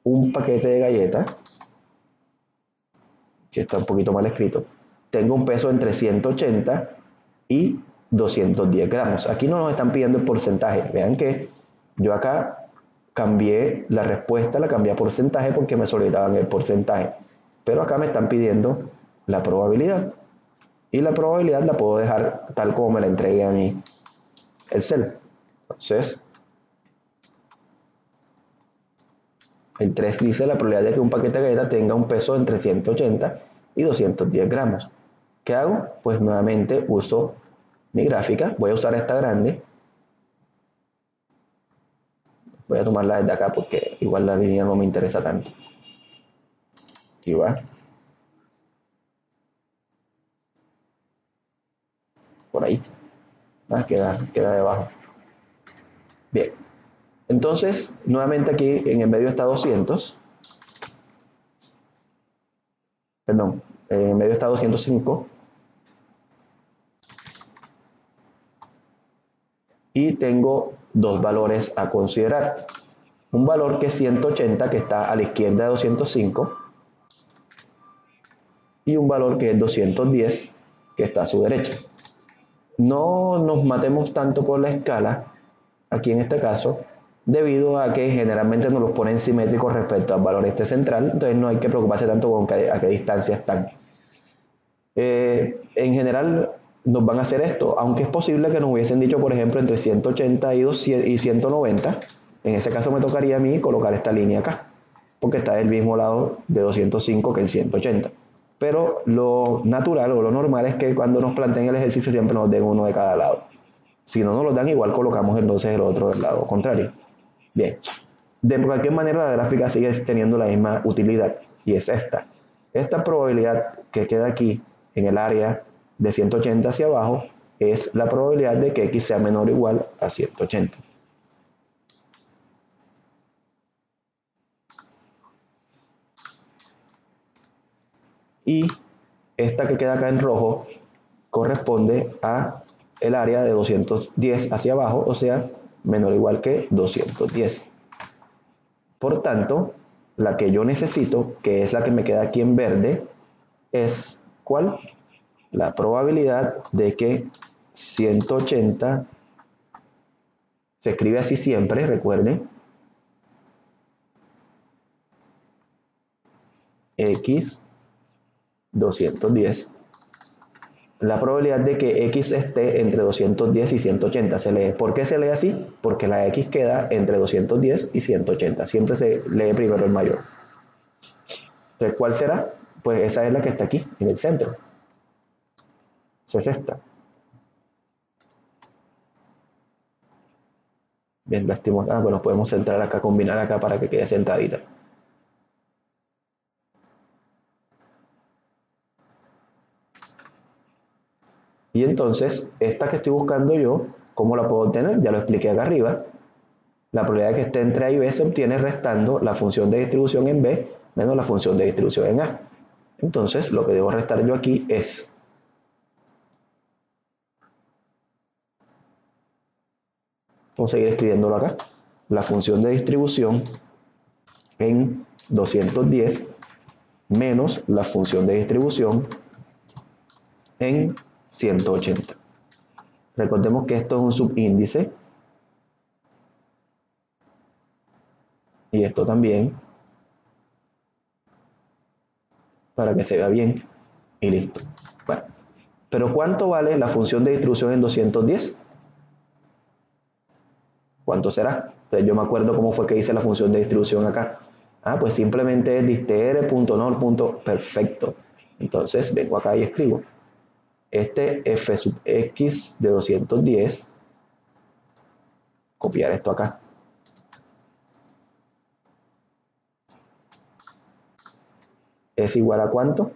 un paquete de galletas, que está un poquito mal escrito, tenga un peso entre 180 y 210 gramos. Aquí no nos están pidiendo el porcentaje. Vean que yo acá cambié la respuesta, la cambié a porcentaje porque me solicitaban el porcentaje. Pero acá me están pidiendo la probabilidad. Y la probabilidad la puedo dejar tal como me la entregue a mí el cel. Entonces, el 3 dice la probabilidad de que un paquete de galletas tenga un peso entre 180 y 210 gramos. ¿Qué hago? Pues nuevamente uso mi gráfica. Voy a usar esta grande. Voy a tomarla desde acá porque igual la línea no me interesa tanto. Aquí va. Por ahí. Ah, queda debajo. Bien. Entonces, nuevamente aquí en el medio está 200. Perdón. En el medio está 205. Y tengo dos valores a considerar. Un valor que es 180, que está a la izquierda de 205. Y un valor que es 210, que está a su derecha. No nos matemos tanto por la escala, aquí en este caso, debido a que generalmente nos los ponen simétricos respecto al valor este central, entonces no hay que preocuparse tanto con a qué distancia están. En general nos van a hacer esto, aunque es posible que nos hubiesen dicho, por ejemplo, entre 180 y 190, en ese caso me tocaría a mí colocar esta línea acá, porque está del mismo lado de 205 que el 180. Pero lo natural o lo normal es que cuando nos planteen el ejercicio siempre nos den uno de cada lado. Si no nos lo dan, igual colocamos entonces el otro del lado contrario. Bien, de cualquier manera la gráfica sigue teniendo la misma utilidad y es esta. Esta probabilidad que queda aquí en el área de 180 hacia abajo es la probabilidad de que x sea menor o igual a 180. Y esta que queda acá en rojo corresponde a el área de 210 hacia abajo, o sea, menor o igual que 210. Por tanto, la que yo necesito, que es la que me queda aquí en verde, es ¿cuál? La probabilidad de que 180 se escribe así siempre, recuerden, x 210. La probabilidad de que x esté entre 210 y 180 se lee. ¿Por qué se lee así? Porque la x queda entre 210 y 180. Siempre se lee primero el mayor. Entonces, ¿cuál será? Pues esa es la que está aquí, en el centro. Esa es esta. Bien, lastimosa. Ah, bueno, podemos centrar acá, combinar acá para que quede sentadita. Y entonces, esta que estoy buscando yo, ¿cómo la puedo obtener? Ya lo expliqué acá arriba. La probabilidad de que esté entre A y B se obtiene restando la función de distribución en B menos la función de distribución en A. Entonces, lo que debo restar yo aquí es vamos a seguir escribiéndolo acá. La función de distribución en 210 menos la función de distribución en 180. Recordemos que esto es un subíndice y esto también para que se vea bien y listo. Bueno, pero ¿cuánto vale la función de distribución en 210? ¿Cuánto será? Entonces yo me acuerdo cómo fue que hice la función de distribución acá. Pues simplemente es distr.nor. Perfecto. Entonces vengo acá y escribo. Este f sub x de 210, copiar esto acá. ¿Es igual a cuánto?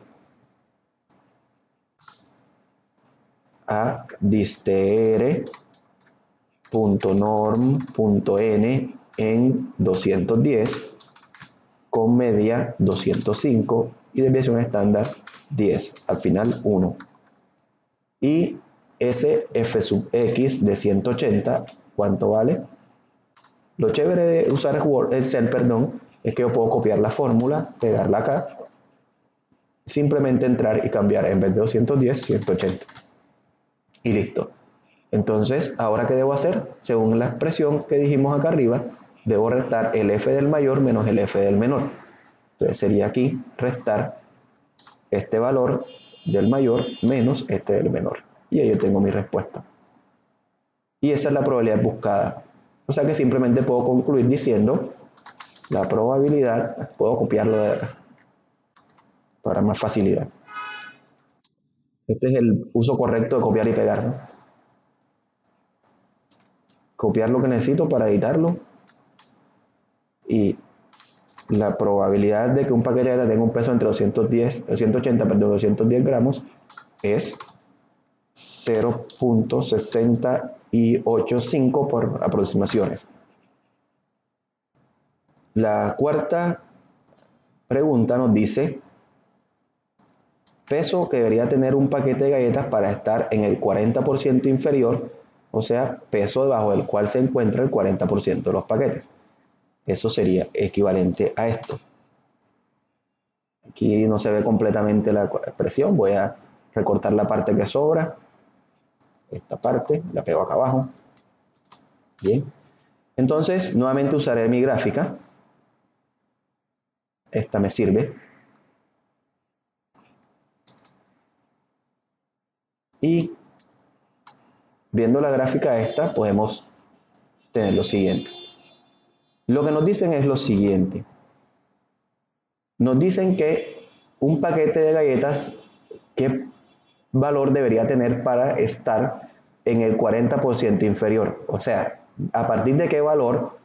A distr.norm.n en 210 con media 205 y desviación estándar 10, al final 1. Y ese f sub x de 180, ¿cuánto vale? Lo chévere de usar Excel, es que yo puedo copiar la fórmula, pegarla acá, simplemente entrar y cambiar en vez de 210, 180. Y listo. Entonces, ¿ahora qué debo hacer? Según la expresión que dijimos acá arriba, debo restar el f del mayor menos el f del menor. Entonces sería aquí restar este valor del mayor menos este del menor. Y ahí yo tengo mi respuesta. Y esa es la probabilidad buscada. O sea que simplemente puedo concluir diciendo la probabilidad, puedo copiarlo de acá para más facilidad. Este es el uso correcto de copiar y pegar, ¿no? Copiar lo que necesito para editarlo y la probabilidad de que un paquete de data tenga un peso entre 210 gramos es 0.685 por aproximaciones. La cuarta pregunta nos dice peso que debería tener un paquete de galletas para estar en el 40% inferior, o sea, peso debajo del cual se encuentra el 40% de los paquetes. Eso sería equivalente a esto. Aquí no se ve completamente la expresión, voy a recortar la parte que sobra, esta parte, la pego acá abajo. Bien, entonces nuevamente usaré mi gráfica, esta me sirve. Y viendo la gráfica esta, podemos tener lo siguiente. Lo que nos dicen es lo siguiente. Nos dicen que un paquete de galletas, ¿qué valor debería tener para estar en el 40% inferior? O sea, a partir de qué valor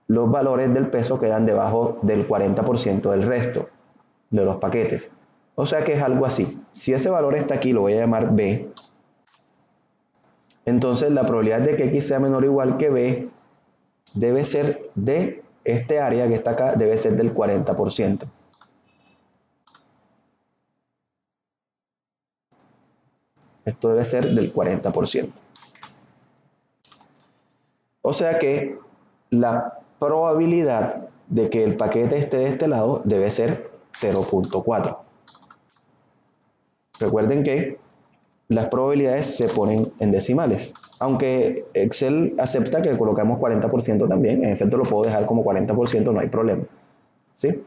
los valores del peso quedan debajo del 40% del resto de los paquetes. O sea que es algo así. Si ese valor está aquí, lo voy a llamar B. Entonces la probabilidad de que X sea menor o igual que B debe ser de este área que está acá, debe ser del 40%. Esto debe ser del 40%. O sea que la probabilidad de que el paquete esté de este lado debe ser 0.4. Recuerden que las probabilidades se ponen en decimales. Aunque Excel acepta que coloquemos 40% también, en efecto lo puedo dejar como 40%, no hay problema. ¿Sí?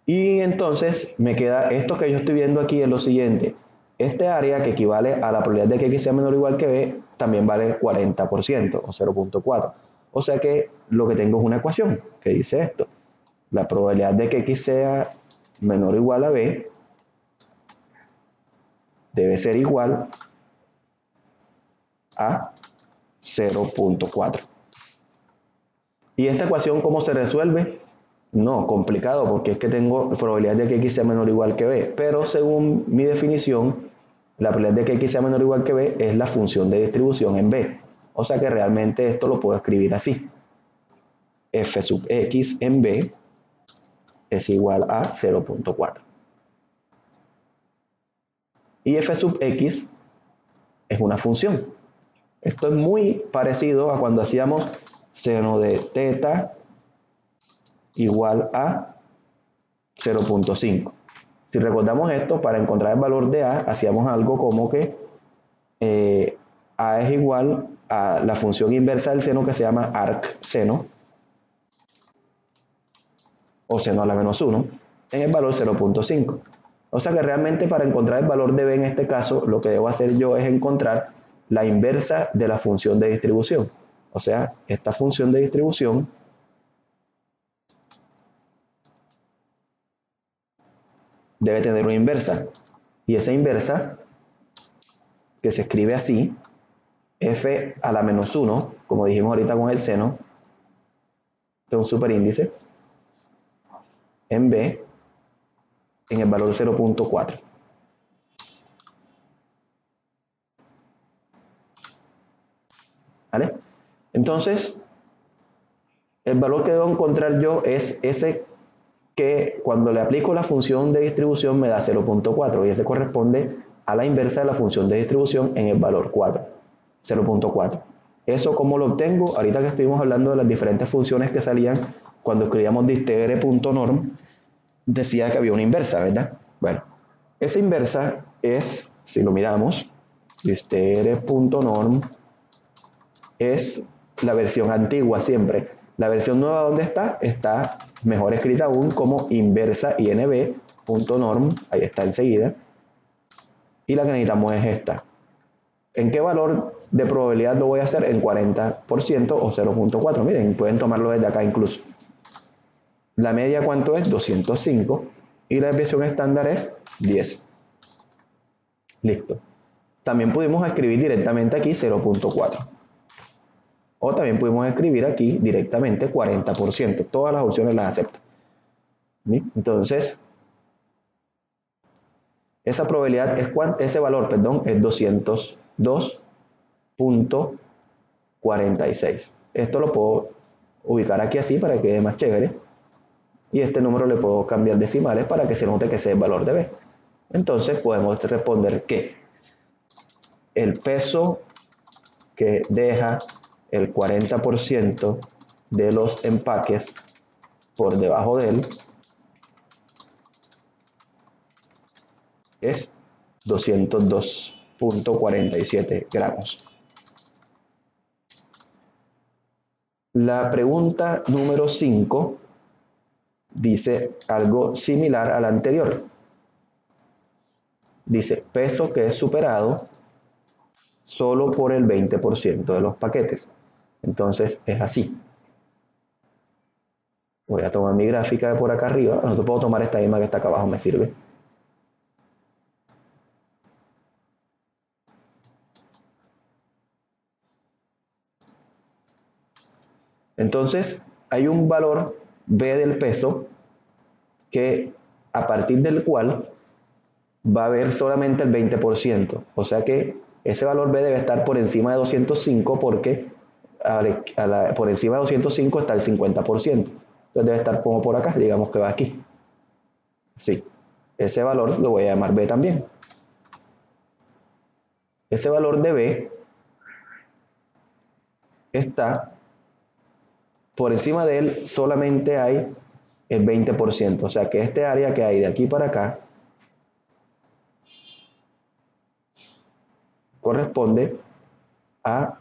Y entonces me queda esto que yo estoy viendo aquí es lo siguiente. Este área que equivale a la probabilidad de que X sea menor o igual que B también vale 40% o 0.4. O sea que lo que tengo es una ecuación que dice esto. La probabilidad de que X sea menor o igual a B debe ser igual a 0.4. ¿Y esta ecuación cómo se resuelve? No, complicado, porque es que tengo probabilidad de que X sea menor o igual que B, pero según mi definición, la probabilidad de que X sea menor o igual que B es la función de distribución en B. O sea que realmente esto lo puedo escribir así. F sub X en B es igual a 0.4. Y F sub X es una función. Esto es muy parecido a cuando hacíamos seno de teta igual a 0.5. Si recordamos esto, para encontrar el valor de A, hacíamos algo como que A es igual a la función inversa del seno que se llama arc seno, o seno a la menos 1, en el valor 0.5. O sea que realmente para encontrar el valor de B en este caso, lo que debo hacer yo es encontrar la inversa de la función de distribución. O sea, esta función de distribución debe tener una inversa. Y esa inversa, que se escribe así, f a la menos 1, como dijimos ahorita con el seno, de un superíndice, en b, en el valor 0.4. ¿Vale? Entonces, el valor que debo encontrar yo es ese que cuando le aplico la función de distribución me da 0.4 y ese corresponde a la inversa de la función de distribución en el valor 4, 0.4. ¿Eso cómo lo obtengo? Ahorita que estuvimos hablando de las diferentes funciones que salían cuando escribíamos distegre.norm, decía que había una inversa, ¿verdad? Bueno, esa inversa es, si lo miramos, distegre.norm es la versión antigua siempre. La versión nueva, ¿dónde está? Está mejor escrita aún como inversa inb.norm, ahí está enseguida. Y la que necesitamos es esta. ¿En qué valor de probabilidad lo voy a hacer? En 40% o 0.4. Miren, pueden tomarlo desde acá incluso. La media, ¿cuánto es? 205. Y la desviación estándar es 10. Listo. También pudimos escribir directamente aquí 0.4. O también pudimos escribir aquí directamente 40%. Todas las opciones las acepto. ¿Sí? Entonces, esa probabilidad es ese valor, perdón, es 202.46. Esto lo puedo ubicar aquí así para que quede más chévere. Y este número le puedo cambiar decimales para que se note que ese es el valor de B. Entonces podemos responder que el peso que deja el 40% de los empaques por debajo de él es 202.47 gramos. La pregunta número 5 dice algo similar a la anterior. Dice, peso que es superado solo por el 20% de los paquetes. Entonces es así. Voy a tomar mi gráfica de por acá arriba. No te puedo tomar esta misma que está acá abajo, me sirve. Entonces hay un valor B del peso que a partir del cual va a haber solamente el 20%. O sea que ese valor B debe estar por encima de 205 porque por encima de 205 está el 50%. Entonces debe estar como por acá, digamos que va aquí. Sí, ese valor lo voy a llamar B también. Ese valor de B está por encima de él, solamente hay el 20%. O sea que este área que hay de aquí para acá corresponde a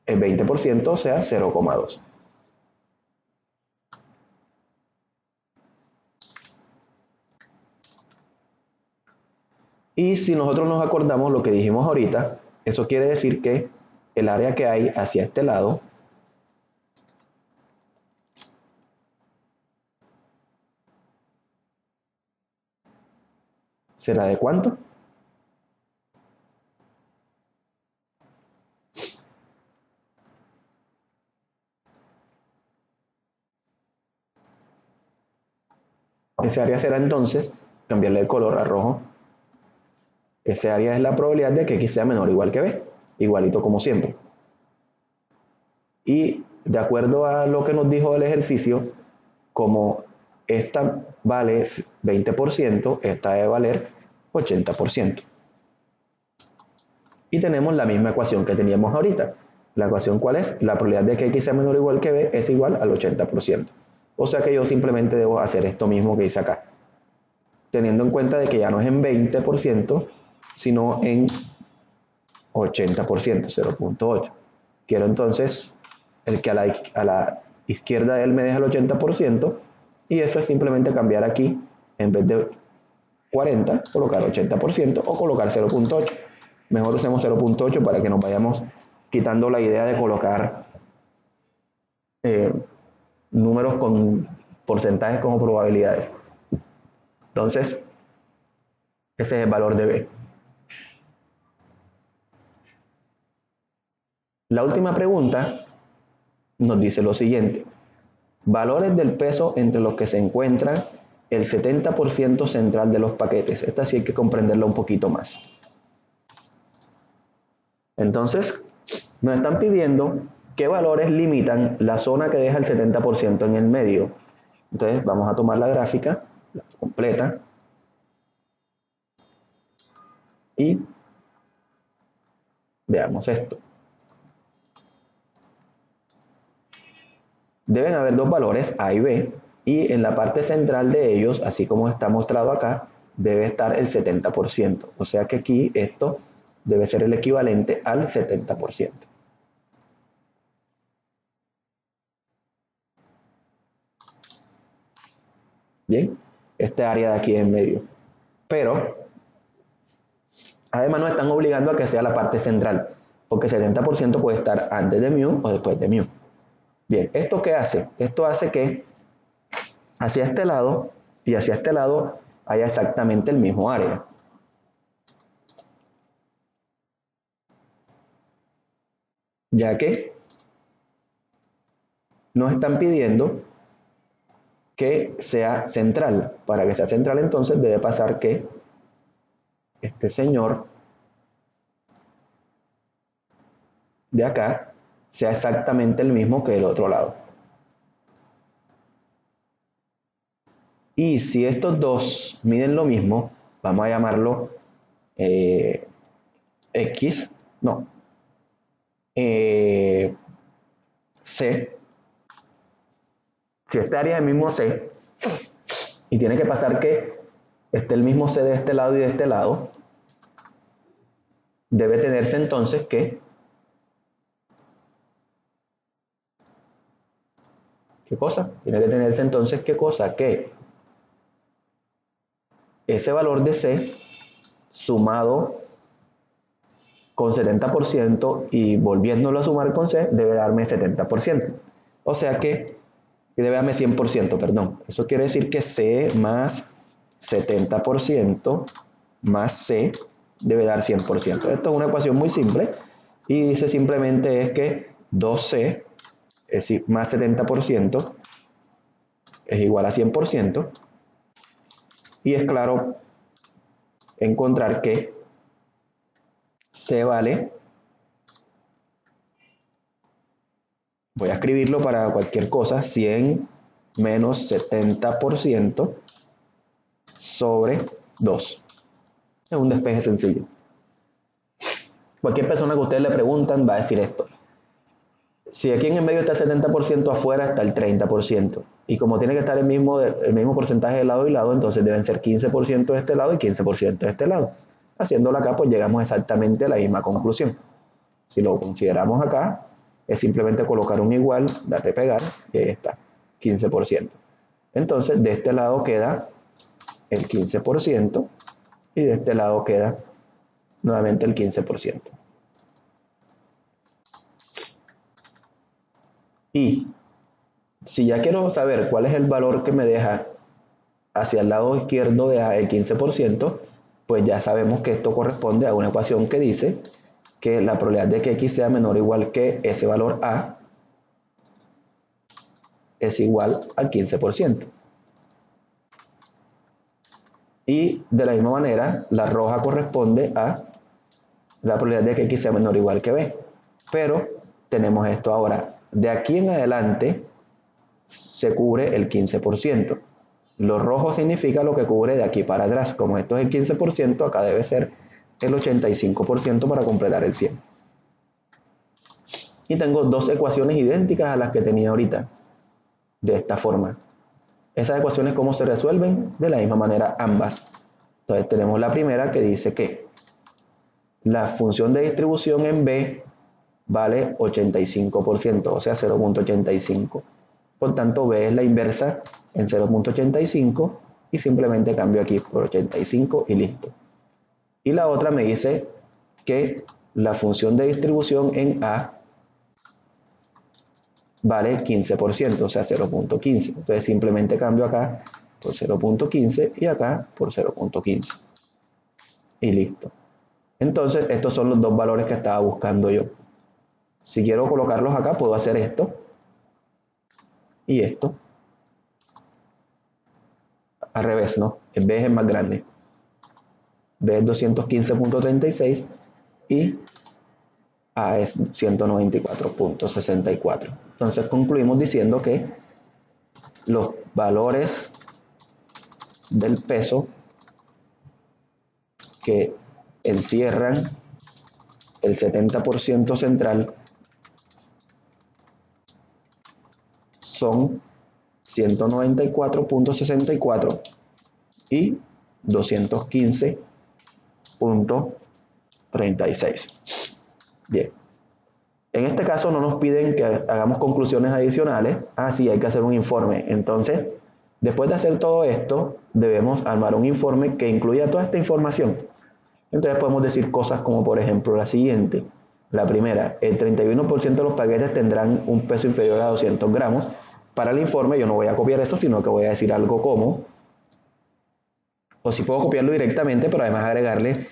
el 20%, o sea 0,2. Y si nosotros nos acordamos lo que dijimos ahorita, eso quiere decir que el área que hay hacia este lado será de ¿cuánto? Ese área será entonces, cambiarle el color a rojo, ese área es la probabilidad de que X sea menor o igual que B, igualito como siempre. Y de acuerdo a lo que nos dijo el ejercicio, como esta vale 20%, esta debe valer 80%. Y tenemos la misma ecuación que teníamos ahorita. ¿La ecuación cuál es? La probabilidad de que X sea menor o igual que B es igual al 80%. O sea que yo simplemente debo hacer esto mismo que hice acá. Teniendo en cuenta de que ya no es en 20%, sino en 80%, 0.8. Quiero entonces el que a la izquierda de él me deja el 80%, y eso es simplemente cambiar aquí, en vez de 40, colocar 80% o colocar 0.8. Mejor usemos 0.8 para que nos vayamos quitando la idea de colocar números con porcentajes como probabilidades. Entonces, Ese es el valor de B. La última pregunta nos dice lo siguiente. Valores del peso entre los que se encuentra el 70% central de los paquetes. Esta sí hay que comprenderla un poquito más. Entonces, nos están pidiendo qué valores limitan la zona que deja el 70% en el medio. Entonces, vamos a tomar la gráfica la completa y veamos esto. Deben haber dos valores, A y B, y en la parte central de ellos, así como está mostrado acá, debe estar el 70%. O sea que aquí esto debe ser el equivalente al 70%. Bien, esta área de aquí en medio. Pero, además nos están obligando a que sea la parte central, porque 70% puede estar antes de mu o después de mu. Bien, ¿esto qué hace? Esto hace que hacia este lado y hacia este lado haya exactamente el mismo área. Ya que nos están pidiendo que sea central. Para que sea central entonces debe pasar que este señor de acá sea exactamente el mismo que el otro lado. Y si estos dos miden lo mismo, vamos a llamarlo X, no, C. Si esta área es el mismo C, y tiene que pasar que esté el mismo C de este lado y de este lado, debe tenerse entonces que ¿qué cosa? Tiene que tenerse entonces ¿qué cosa? Que ese valor de C sumado con 70% y volviéndolo a sumar con C debe darme 70%. O sea que debe darme 100%, perdón. Eso quiere decir que C más 70% más C debe dar 100%. Esto es una ecuación muy simple y dice simplemente es que 2C es decir, más 70% es igual a 100%, y es claro encontrar que C vale, voy a escribirlo para cualquier cosa, 100 menos 70% sobre 2. Es un despeje sencillo. Cualquier persona que ustedes le preguntan va a decir esto. Si aquí en el medio está el 70%, afuera está el 30%. Y como tiene que estar el mismo porcentaje de lado y lado, entonces deben ser 15% de este lado y 15% de este lado. Haciéndolo acá, pues llegamos exactamente a la misma conclusión. Si lo consideramos acá, es simplemente colocar un igual, darle pegar, y ahí está, 15%. Entonces, de este lado queda el 15% y de este lado queda nuevamente el 15%. Y si ya quiero saber cuál es el valor que me deja hacia el lado izquierdo de el 15%, pues ya sabemos que esto corresponde a una ecuación que dice que la probabilidad de que x sea menor o igual que ese valor a es igual al 15%. Y de la misma manera, la roja corresponde a la probabilidad de que x sea menor o igual que b. Pero tenemos esto ahora. De aquí en adelante se cubre el 15%. Lo rojo significa lo que cubre de aquí para atrás. Como esto es el 15%, acá debe ser el 85% para completar el 100. Y tengo dos ecuaciones idénticas a las que tenía ahorita. De esta forma. Esas ecuaciones, ¿cómo se resuelven? De la misma manera ambas. Entonces tenemos la primera que dice que la función de distribución en B vale 85%, o sea 0.85. Por tanto, B es la inversa en 0.85 y simplemente cambio aquí por 85 y listo. Y la otra me dice que la función de distribución en A vale 15%, o sea 0.15. Entonces simplemente cambio acá por 0.15 y acá por 0.15. y listo. Entonces, estos son los dos valores que estaba buscando yo. Si quiero colocarlos acá, puedo hacer esto y esto. Al revés, ¿no? El B es más grande. B es 215.36 y A es 194.64. Entonces concluimos diciendo que los valores del peso que encierran el 70% central son 194.64 y 215.36. Bien. En este caso no nos piden que hagamos conclusiones adicionales. Sí, hay que hacer un informe. Entonces, después de hacer todo esto, debemos armar un informe que incluya toda esta información. Entonces podemos decir cosas como por ejemplo la siguiente. La primera, el 31% de los paquetes tendrán un peso inferior a 200 gramos. Para el informe yo no voy a copiar eso, sino que voy a decir algo como, o si puedo copiarlo directamente, pero además agregarle,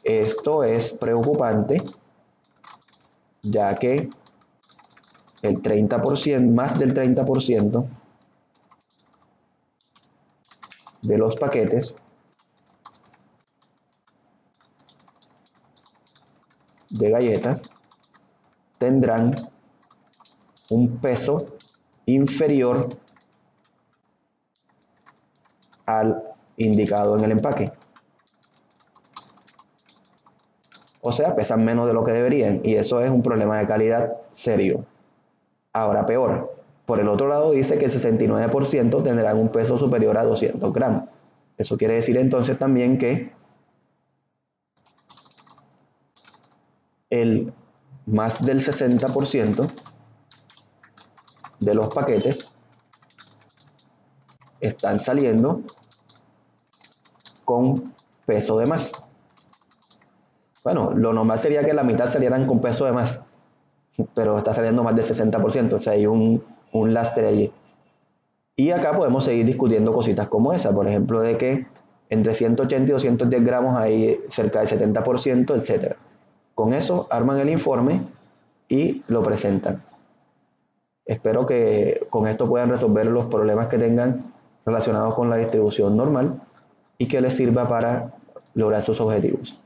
esto es preocupante, ya que el 30%, más del 30% de los paquetes de galletas tendrán un peso inferior al indicado en el empaque. O sea, pesan menos de lo que deberían y eso es un problema de calidad serio. Ahora peor, por el otro lado dice que el 69% tendrán un peso superior a 200 gramos. Eso quiere decir entonces también que el más del 60% de los paquetes están saliendo con peso de más. Bueno, lo normal sería que la mitad salieran con peso de más, pero está saliendo más del 60%, o sea, hay un lastre allí. Y acá podemos seguir discutiendo cositas como esa, por ejemplo, de que entre 180 y 210 gramos hay cerca del 70%, etc. Con eso arman el informe y lo presentan. Espero que con esto puedan resolver los problemas que tengan relacionados con la distribución normal y que les sirva para lograr sus objetivos.